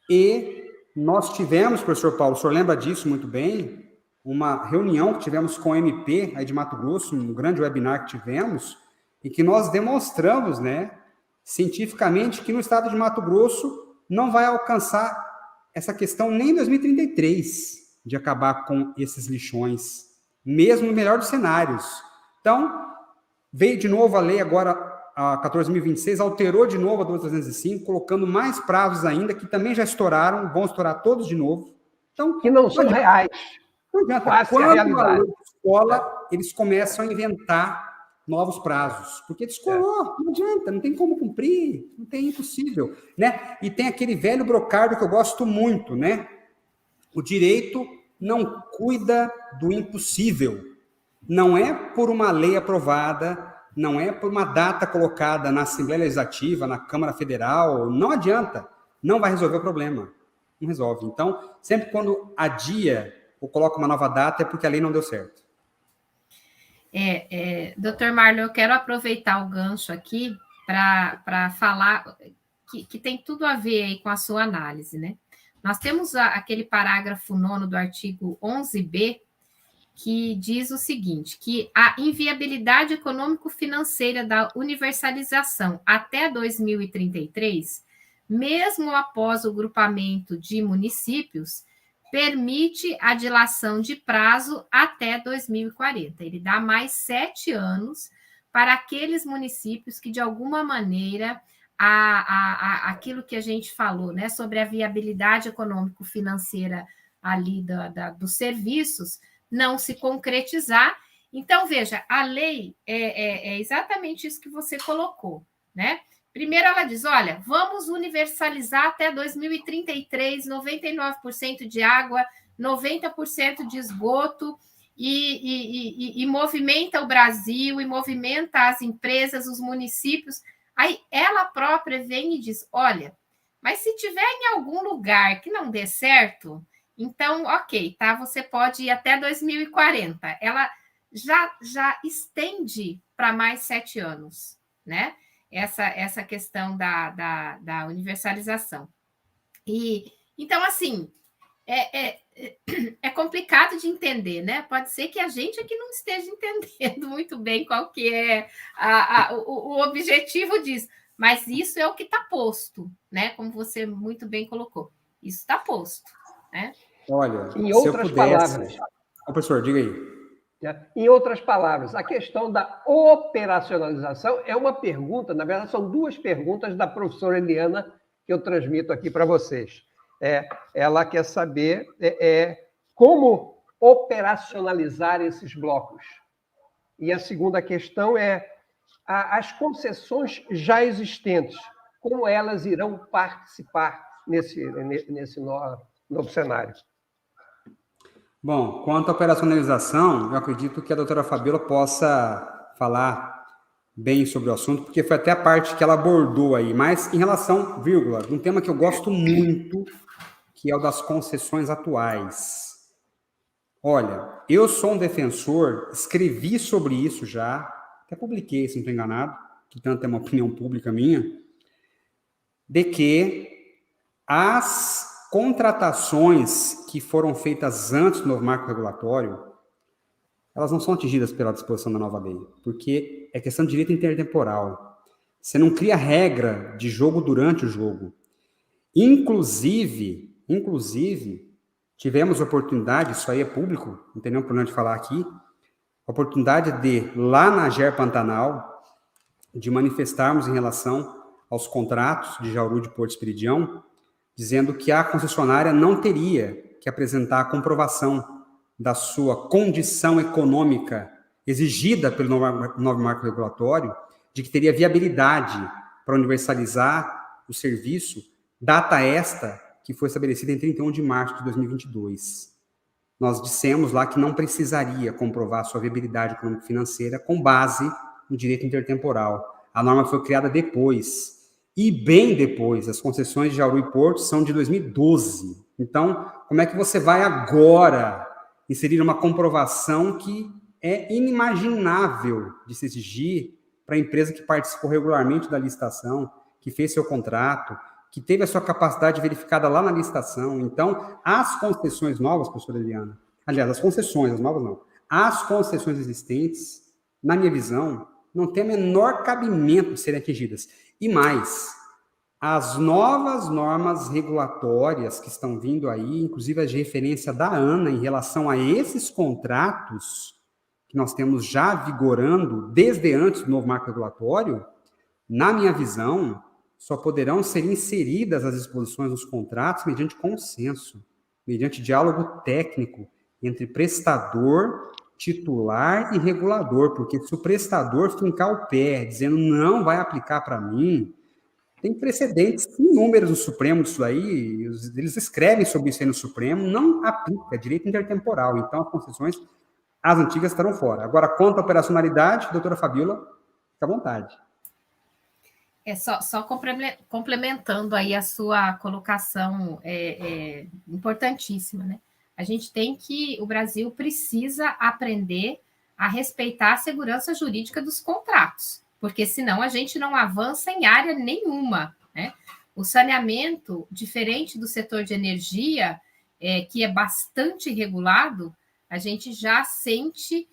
e nós tivemos, professor Paulo, o senhor lembra disso muito bem, uma reunião que tivemos com o MP aí de Mato Grosso, um grande webinar que tivemos, e que nós demonstramos, né, cientificamente, que no estado de Mato Grosso não vai alcançar essa questão nem em 2033, de acabar com esses lixões, mesmo no melhor dos cenários. Então, veio de novo a lei agora, a 14.026, alterou de novo a 12.305, colocando mais prazos ainda, que também já estouraram, vão estourar todos de novo. Então, que não são reais. Não adianta. Quando a lei escola, eles começam a inventar novos prazos, porque descolou, não adianta, não tem como cumprir, não tem, impossível, né? E tem aquele velho brocardo que eu gosto muito, né? O direito não cuida do impossível. Não é por uma lei aprovada, não é por uma data colocada na Assembleia Legislativa, na Câmara Federal, não adianta, não vai resolver o problema, não resolve. Então, sempre quando adia ou coloca uma nova data é porque a lei não deu certo. Doutor Marlon, eu quero aproveitar o gancho aqui para falar que tem tudo a ver aí com a sua análise, né? Nós temos aquele parágrafo 9º do artigo 11b, que diz o seguinte, que a inviabilidade econômico-financeira da universalização até 2033, mesmo após o grupamento de municípios, permite a dilação de prazo até 2040. Ele dá mais 7 anos para aqueles municípios que, de alguma maneira, aquilo que a gente falou, né, sobre a viabilidade econômico-financeira ali dos serviços, não se concretizar. Então, veja, a lei é exatamente isso que você colocou, né? Primeiro ela diz, olha, vamos universalizar até 2033, 99% de água, 90% de esgoto, e movimenta o Brasil, e movimenta as empresas, os municípios. Aí ela própria vem e diz, olha, mas se tiver em algum lugar que não dê certo, então, ok, tá? Você pode ir até 2040. Ela já estende para mais 7 anos, né? Essa questão da universalização. E então, assim, é complicado de entender, né? Pode ser que a gente aqui não esteja entendendo muito bem qual que é o objetivo disso, mas isso é o que está posto, né? Como você muito bem colocou. Isso está posto, né? Olha, em outras palavras... Professor, diga aí. Em outras palavras, a questão da operacionalização é uma pergunta, na verdade, são 2 perguntas da professora Eliana que eu transmito aqui para vocês. Ela quer saber como operacionalizar esses blocos. E a segunda questão é as concessões já existentes, como elas irão participar nesse novo cenário. Bom, quanto à operacionalização, eu acredito que a doutora Fabíola possa falar bem sobre o assunto, porque foi até a parte que ela abordou aí, mas em relação, vírgula, de um tema que eu gosto muito, que é o das concessões atuais. Olha, eu sou um defensor, escrevi sobre isso já, até publiquei, se não estou enganado, que tanto é uma opinião pública minha, de que as contratações que foram feitas antes do novo marco regulatório, elas não são atingidas pela disposição da nova lei, porque é questão de direito intertemporal. Você não cria regra de jogo durante o jogo. Inclusive, tivemos oportunidade, isso aí é público, não tem nenhum problema de falar aqui, oportunidade de, lá na GER Pantanal, de manifestarmos em relação aos contratos de Jauru de Porto Esperidião, dizendo que a concessionária não teria que apresentar a comprovação da sua condição econômica exigida pelo novo marco regulatório, de que teria viabilidade para universalizar o serviço, data esta que foi estabelecida em 31 de março de 2022. Nós dissemos lá que não precisaria comprovar sua viabilidade econômico-financeira com base no direito intertemporal. A norma foi criada depois. E bem depois, as concessões de Jauru e Porto são de 2012. Então, como é que você vai agora inserir uma comprovação que é inimaginável de se exigir para a empresa que participou regularmente da licitação, que fez seu contrato, que teve a sua capacidade verificada lá na licitação? Então, as concessões novas, professora Eliana, aliás, as concessões, as novas não, as concessões existentes, na minha visão, não tem o menor cabimento de serem atingidas. E mais, as novas normas regulatórias que estão vindo aí, inclusive as de referência da ANA em relação a esses contratos que nós temos já vigorando desde antes do novo marco regulatório, na minha visão, só poderão ser inseridas as disposições dos contratos mediante consenso, mediante diálogo técnico entre prestador, titular e regulador, porque se o prestador fincar o pé dizendo não vai aplicar para mim, tem precedentes inúmeros no Supremo disso aí, eles escrevem sobre isso aí no Supremo, não aplica direito intertemporal, então as concessões, as antigas estarão fora. Agora, quanto à operacionalidade, doutora Fabíola, fica à vontade. Só complementando aí a sua colocação importantíssima, né? A gente tem que, o Brasil precisa aprender a respeitar a segurança jurídica dos contratos, porque senão a gente não avança em área nenhuma, né? O saneamento, diferente do setor de energia, que é bastante regulado, a gente já sente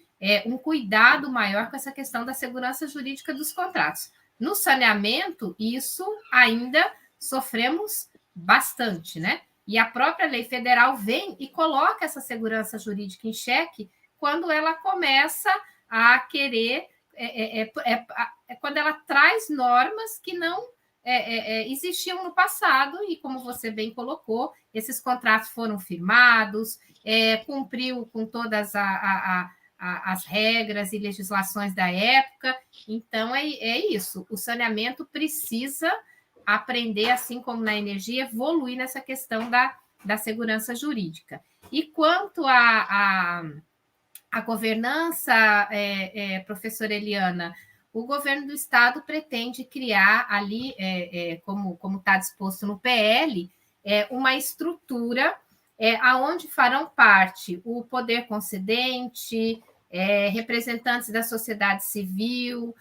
um cuidado maior com essa questão da segurança jurídica dos contratos. No saneamento, isso ainda sofremos bastante, né? E a própria lei federal vem e coloca essa segurança jurídica em xeque quando ela começa a querer, quando ela traz normas que não existiam no passado e, como você bem colocou, esses contratos foram firmados, cumpriu com todas as regras e legislações da época. Então, é isso. O saneamento precisa aprender, assim como na energia, evoluir nessa questão da segurança jurídica. E quanto à governança, professora Eliana, o governo do Estado pretende criar ali, como está disposto no PL, uma estrutura aonde farão parte o poder concedente, representantes da sociedade civil,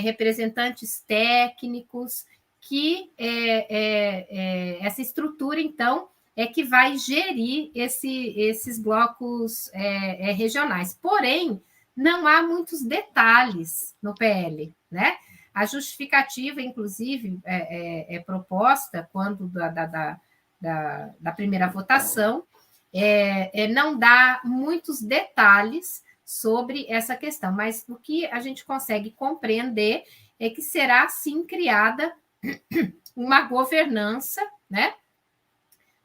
representantes técnicos, que essa estrutura, então, que vai gerir esses blocos regionais. Porém, não há muitos detalhes no PL, né? A justificativa, inclusive, é proposta quando da primeira votação, não dá muitos detalhes sobre essa questão, mas o que a gente consegue compreender é que será, sim, criada uma governança, né,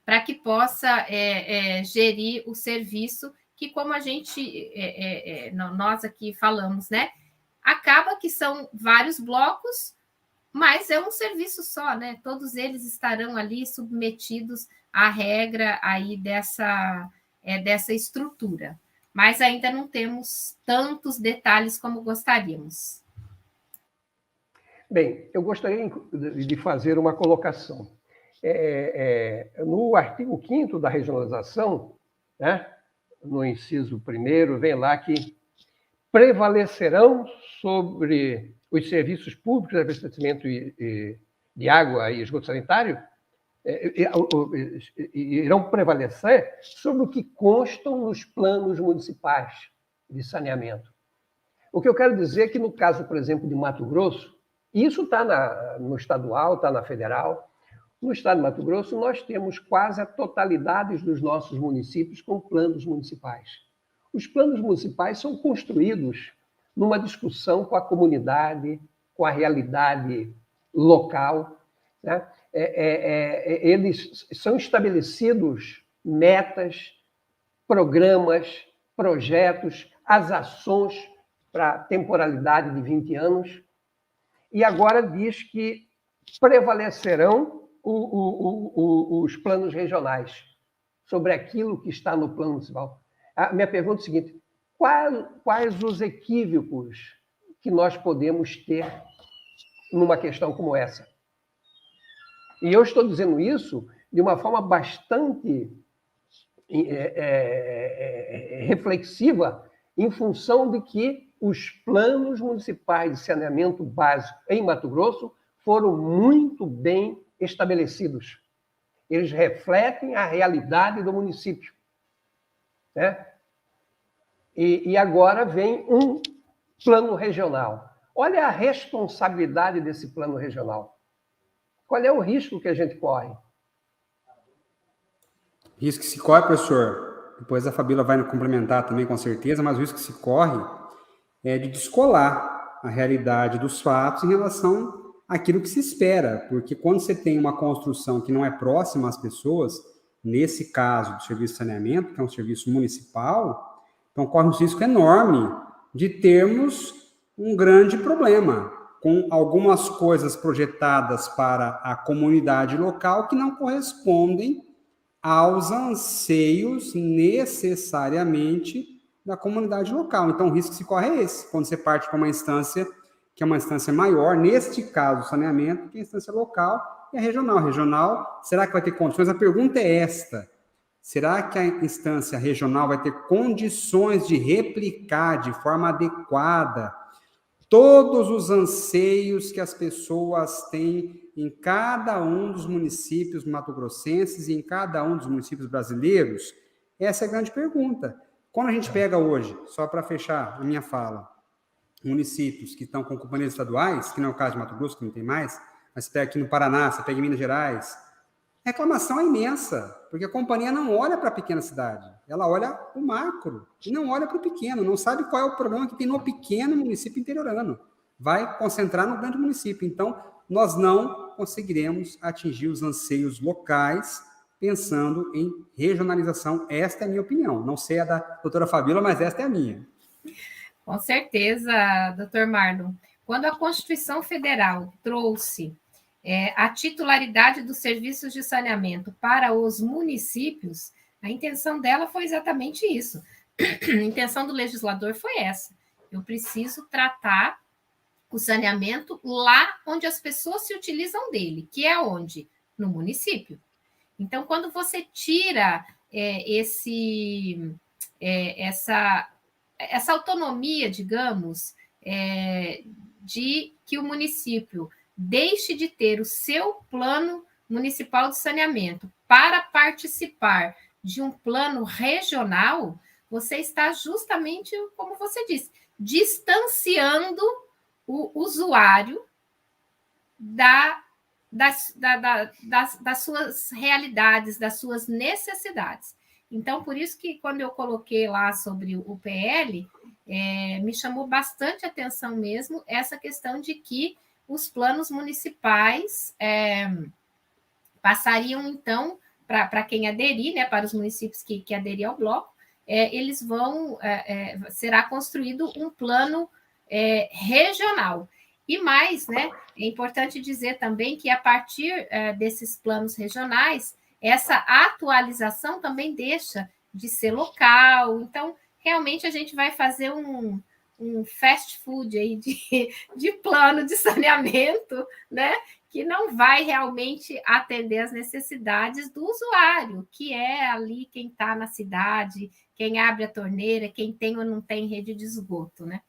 para que possa gerir o serviço, que, como a gente, nós aqui falamos, né, acaba que são vários blocos, mas é um serviço só, né? Todos eles estarão ali submetidos à regra aí dessa estrutura, mas ainda não temos tantos detalhes como gostaríamos. Bem, eu gostaria de fazer uma colocação. No artigo 5º da regionalização, né, no inciso 1º, vem lá que prevalecerão sobre os serviços públicos de abastecimento de água e esgoto sanitário, irão prevalecer sobre o que constam nos planos municipais de saneamento. O que eu quero dizer é que, no caso, por exemplo, de Mato Grosso, isso está no estadual, está na federal. No estado de Mato Grosso, nós temos quase a totalidade dos nossos municípios com planos municipais. Os planos municipais são construídos numa discussão com a comunidade, com a realidade local, né? Eles são estabelecidos metas, programas, projetos, as ações para a temporalidade de 20 anos, e agora diz que prevalecerão os planos regionais sobre aquilo que está no plano municipal. A minha pergunta é a seguinte: quais os equívocos que nós podemos ter numa questão como essa? E eu estou dizendo isso de uma forma bastante reflexiva, em função de que os planos municipais de saneamento básico em Mato Grosso foram muito bem estabelecidos. Eles refletem a realidade do município, né? E agora vem um plano regional. Olha a responsabilidade desse plano regional. Qual é o risco que a gente corre? Risco que se corre, professor, depois a Fabíola vai complementar também, com certeza, mas o risco que se corre é de descolar a realidade dos fatos em relação àquilo que se espera, porque quando você tem uma construção que não é próxima às pessoas, nesse caso do serviço de saneamento, que é um serviço municipal, então corre um risco enorme de termos um grande problema, com algumas coisas projetadas para a comunidade local que não correspondem aos anseios necessariamente da comunidade local. Então, o risco que se corre é esse, quando você parte para uma instância que é uma instância maior, neste caso, o saneamento, que é a instância local e a regional. Regional, será que vai ter condições? A pergunta é esta: será que a instância regional vai ter condições de replicar de forma adequada todos os anseios que as pessoas têm em cada um dos municípios mato-grossenses e em cada um dos municípios brasileiros? Essa é a grande pergunta. Quando a gente pega hoje, só para fechar a minha fala, municípios que estão com companhias estaduais, que não é o caso de Mato Grosso, que não tem mais, mas você pega aqui no Paraná, você pega em Minas Gerais, a reclamação é imensa, porque a companhia não olha para a pequena cidade, ela olha o macro, e não olha para o pequeno, não sabe qual é o problema que tem no pequeno município interiorano, vai concentrar no grande município. Então, nós não conseguiremos atingir os anseios locais pensando em regionalização. Esta é a minha opinião, não sei a da doutora Fabíola, mas esta é a minha. Com certeza, doutor Marlon. Quando a Constituição Federal trouxe a titularidade dos serviços de saneamento para os municípios, a intenção dela foi exatamente isso. A intenção do legislador foi essa. Eu preciso tratar o saneamento lá onde as pessoas se utilizam dele, que é onde? No município. Então, quando você tira essa autonomia, digamos, de que o município deixe de ter o seu plano municipal de saneamento para participar de um plano regional, você está justamente, como você disse, distanciando o usuário das suas realidades, das suas necessidades. Então, por isso que quando eu coloquei lá sobre o PL, me chamou bastante atenção mesmo essa questão de que os planos municipais passariam, então, para quem aderir, né, para os municípios que aderir ao bloco, eles será construído um plano regional. E mais, né, é importante dizer também que a partir desses planos regionais, essa atualização também deixa de ser local. Então, realmente, a gente vai fazer um fast food aí de plano de saneamento, né? Que não vai realmente atender as necessidades do usuário, que é ali quem está na cidade, quem abre a torneira, quem tem ou não tem rede de esgoto, né?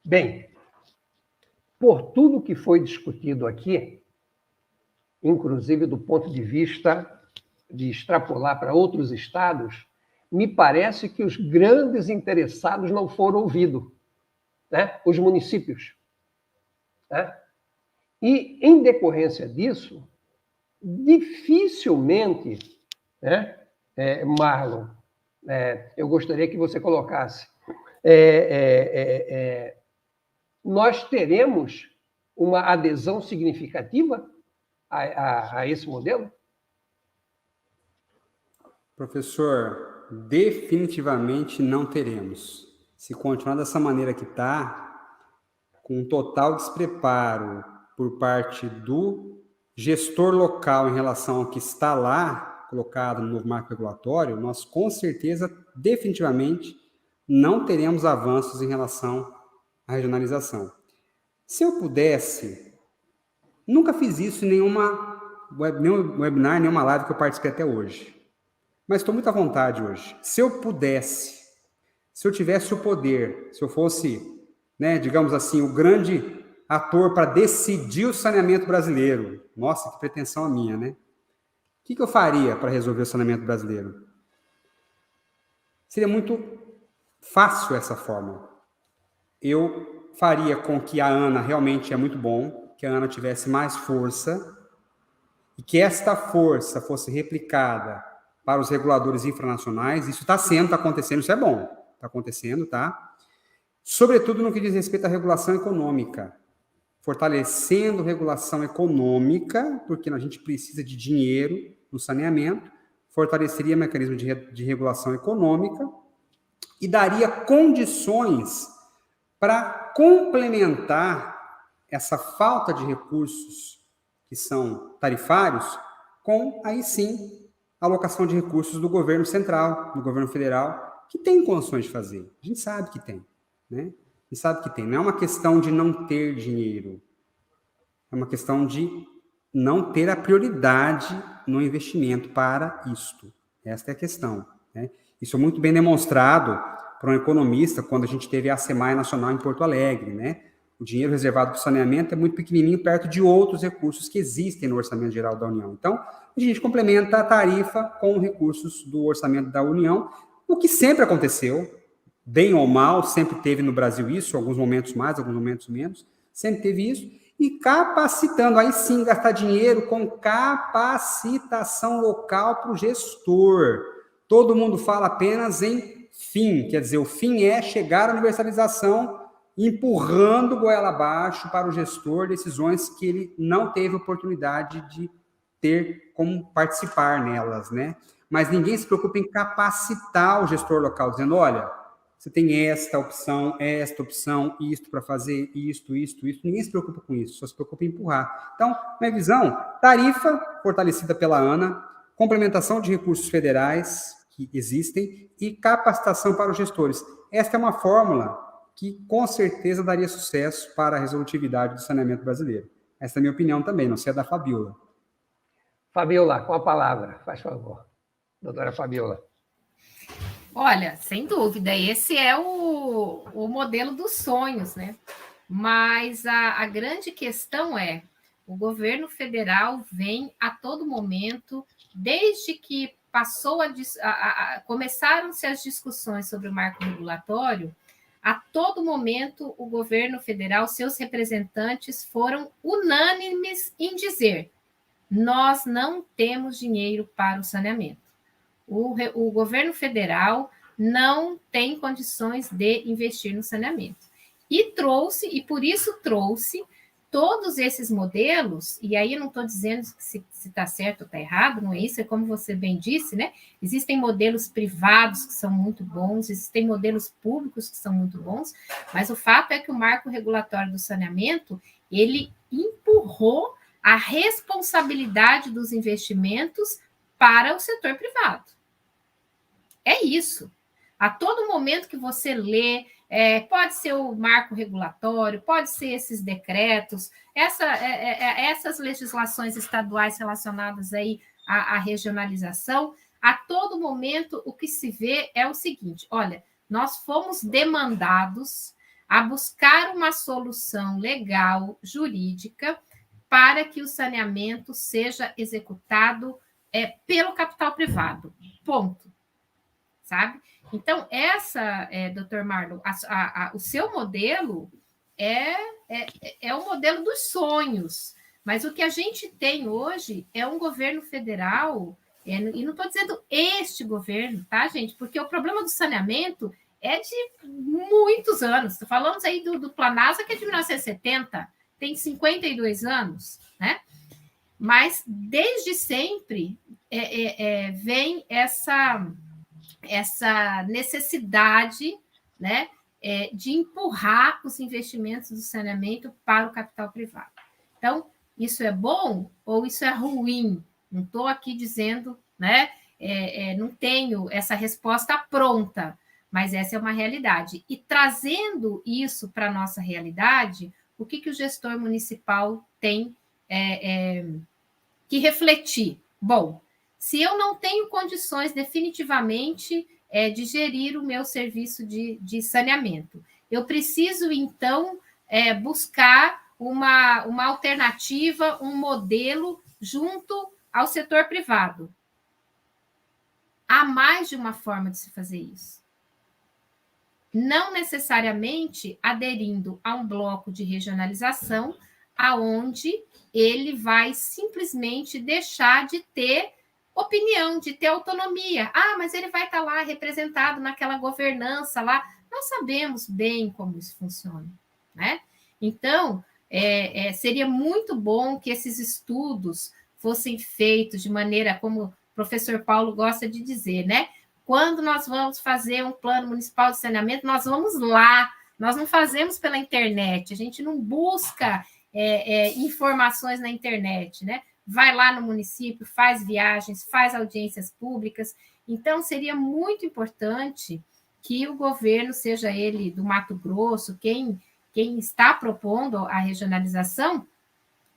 Bem, por tudo que foi discutido aqui, inclusive do ponto de vista de extrapolar para outros estados, me parece que os grandes interessados não foram ouvidos, né? Os municípios. Né? E, em decorrência disso, dificilmente, né, Marlon, eu gostaria que você colocasse, nós teremos uma adesão significativa a esse modelo? Professor, definitivamente não teremos. Se continuar dessa maneira que está, com um total despreparo por parte do gestor local em relação ao que está lá colocado no novo marco regulatório, nós com certeza, definitivamente, não teremos avanços em relação à regionalização. Se eu pudesse, nunca fiz isso em nenhum webinar, nenhuma live que eu participei até hoje. Mas estou muito à vontade hoje. Se eu pudesse, se eu tivesse o poder, se eu fosse, né, digamos assim, o grande ator para decidir o saneamento brasileiro, nossa, que pretensão a minha, né? O que eu faria para resolver o saneamento brasileiro? Seria muito fácil essa forma. Eu faria com que a ANA realmente é muito bom, que a ANA tivesse mais força e que esta força fosse replicada para os reguladores infranacionais. Isso está sendo, está acontecendo, isso é bom. Está acontecendo, tá? Sobretudo no que diz respeito à regulação econômica. Fortalecendo regulação econômica, porque a gente precisa de dinheiro no saneamento, fortaleceria mecanismo de regulação econômica e daria condições para complementar essa falta de recursos que são tarifários com, aí sim, alocação de recursos do governo central, do governo federal, que tem condições de fazer. A gente sabe que tem, né? A gente sabe que tem. Não é uma questão de não ter dinheiro. É uma questão de não ter a prioridade no investimento para isto. Esta é a questão, né? Isso é muito bem demonstrado por um economista quando a gente teve a Assemaia Nacional em Porto Alegre, né? O dinheiro reservado para o saneamento é muito pequenininho perto de outros recursos que existem no Orçamento Geral da União. Então, a gente complementa a tarifa com recursos do Orçamento da União, o que sempre aconteceu, bem ou mal, sempre teve no Brasil isso, alguns momentos mais, alguns momentos menos, sempre teve isso, e capacitando, aí sim, gastar dinheiro com capacitação local para o gestor. Todo mundo fala apenas em fim, quer dizer, o fim é chegar à universalização, empurrando goela abaixo para o gestor decisões que ele não teve oportunidade de ter como participar nelas, né? Mas ninguém se preocupa em capacitar o gestor local, dizendo, olha, você tem esta opção, isto para fazer, isto. Ninguém se preocupa com isso, só se preocupa em empurrar. Então, minha visão, tarifa fortalecida pela ANA, complementação de recursos federais que existem e capacitação para os gestores. Esta é uma fórmula que com certeza daria sucesso para a resolutividade do saneamento brasileiro. Essa é a minha opinião também, não sei a da Fabiola. Fabiola, com a palavra, faz favor. Doutora Fabiola. Olha, sem dúvida, esse é o modelo dos sonhos, né? Mas a grande questão é, o governo federal vem a todo momento, desde que começaram-se as discussões sobre o marco regulatório, a todo momento o governo federal, seus representantes foram unânimes em dizer: nós não temos dinheiro para o saneamento. O governo federal não tem condições de investir no saneamento. E por isso trouxe todos esses modelos, e aí eu não estou dizendo se está certo ou está errado, não é isso, é como você bem disse, né? Existem modelos privados que são muito bons, existem modelos públicos que são muito bons, mas o fato é que o marco regulatório do saneamento, ele empurrou a responsabilidade dos investimentos para o setor privado. isso. A todo momento que você lê, pode ser o marco regulatório, pode ser esses decretos, essas legislações estaduais relacionadas aí à regionalização, a todo momento o que se vê é o seguinte: olha, nós fomos demandados a buscar uma solução legal, jurídica, para que o saneamento seja executado pelo capital privado. Ponto. Sabe? Então, doutor Marlon, o seu modelo é o modelo dos sonhos, mas o que a gente tem hoje é um governo federal, e não estou dizendo este governo, tá, gente? Porque o problema do saneamento é de muitos anos. Falamos aí do Planasa, que é de 1970, tem 52 anos, né? Mas, desde sempre, vem essa necessidade, né, de empurrar os investimentos do saneamento para o capital privado. Então, isso é bom ou isso é ruim? Não estou aqui dizendo, né, não tenho essa resposta pronta, mas essa é uma realidade. E trazendo isso para a nossa realidade, o que o gestor municipal tem que refletir? Bom, se eu não tenho condições definitivamente de gerir o meu serviço de saneamento, eu preciso, então, buscar uma alternativa, um modelo junto ao setor privado. Há mais de uma forma de se fazer isso. Não necessariamente aderindo a um bloco de regionalização, aonde ele vai simplesmente deixar de ter opinião, de ter autonomia. Ah, mas ele vai estar lá representado naquela governança lá. Nós sabemos bem como isso funciona, né? Então, seria muito bom que esses estudos fossem feitos de maneira, como o professor Paulo gosta de dizer, né? Quando nós vamos fazer um plano municipal de saneamento, nós vamos lá, nós não fazemos pela internet, a gente não busca informações na internet, né? Vai lá no município, faz viagens, faz audiências públicas. Então, seria muito importante que o governo, seja ele do Mato Grosso, quem está propondo a regionalização,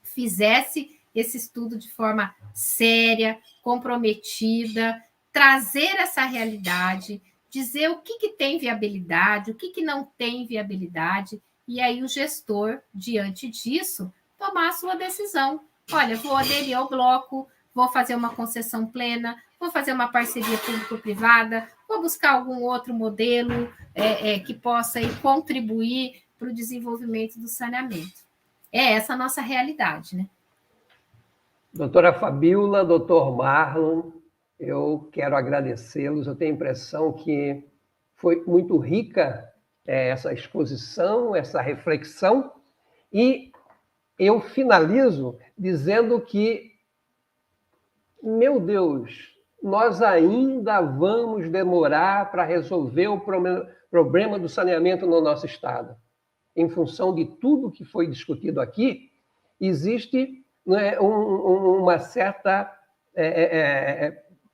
fizesse esse estudo de forma séria, comprometida, trazer essa realidade, dizer o que tem viabilidade, o que não tem viabilidade, e aí o gestor, diante disso, tomar a sua decisão. Olha, vou aderir ao bloco, vou fazer uma concessão plena, vou fazer uma parceria público-privada, vou buscar algum outro modelo que possa aí contribuir para o desenvolvimento do saneamento. É essa a nossa realidade, né? Doutora Fabíola, doutor Marlon, eu quero agradecê-los. Eu tenho a impressão que foi muito rica essa exposição, essa reflexão, e eu finalizo dizendo que, meu Deus, nós ainda vamos demorar para resolver o problema do saneamento no nosso estado. Em função de tudo que foi discutido aqui, existe uma certa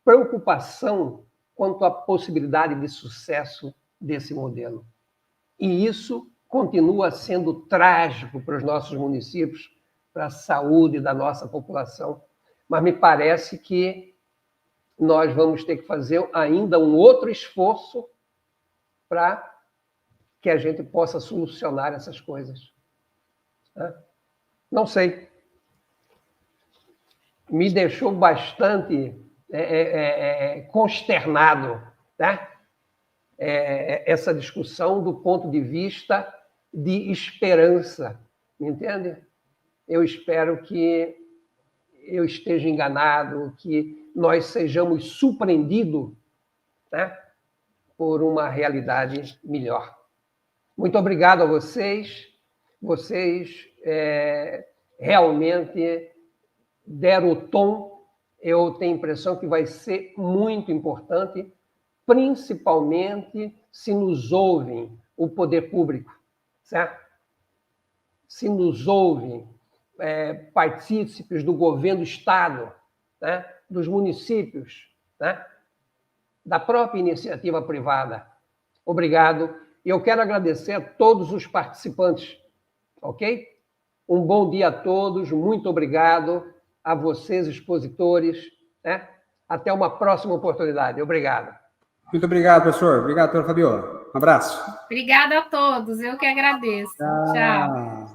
preocupação quanto à possibilidade de sucesso desse modelo. E isso continua sendo trágico para os nossos municípios, para a saúde da nossa população. Mas me parece que nós vamos ter que fazer ainda um outro esforço para que a gente possa solucionar essas coisas. Não sei. Me deixou bastante consternado, tá? Essa discussão do ponto de vista de esperança, me entende? Eu espero que eu esteja enganado, que nós sejamos surpreendidos, né, por uma realidade melhor. Muito obrigado a vocês. Vocês realmente deram o tom. Eu tenho a impressão que vai ser muito importante, principalmente se nos ouvem o poder público, certo? Se nos ouvem partícipes do governo do Estado, né? Dos municípios, né? da própria iniciativa privada. Obrigado. E eu quero agradecer a todos os participantes, ok? Um bom dia a todos, muito obrigado a vocês, expositores, né? Até uma próxima oportunidade. Obrigado. Muito obrigado, professor. Obrigado, doutora Fabiola. Um abraço. Obrigada a todos, eu que agradeço. Tchau.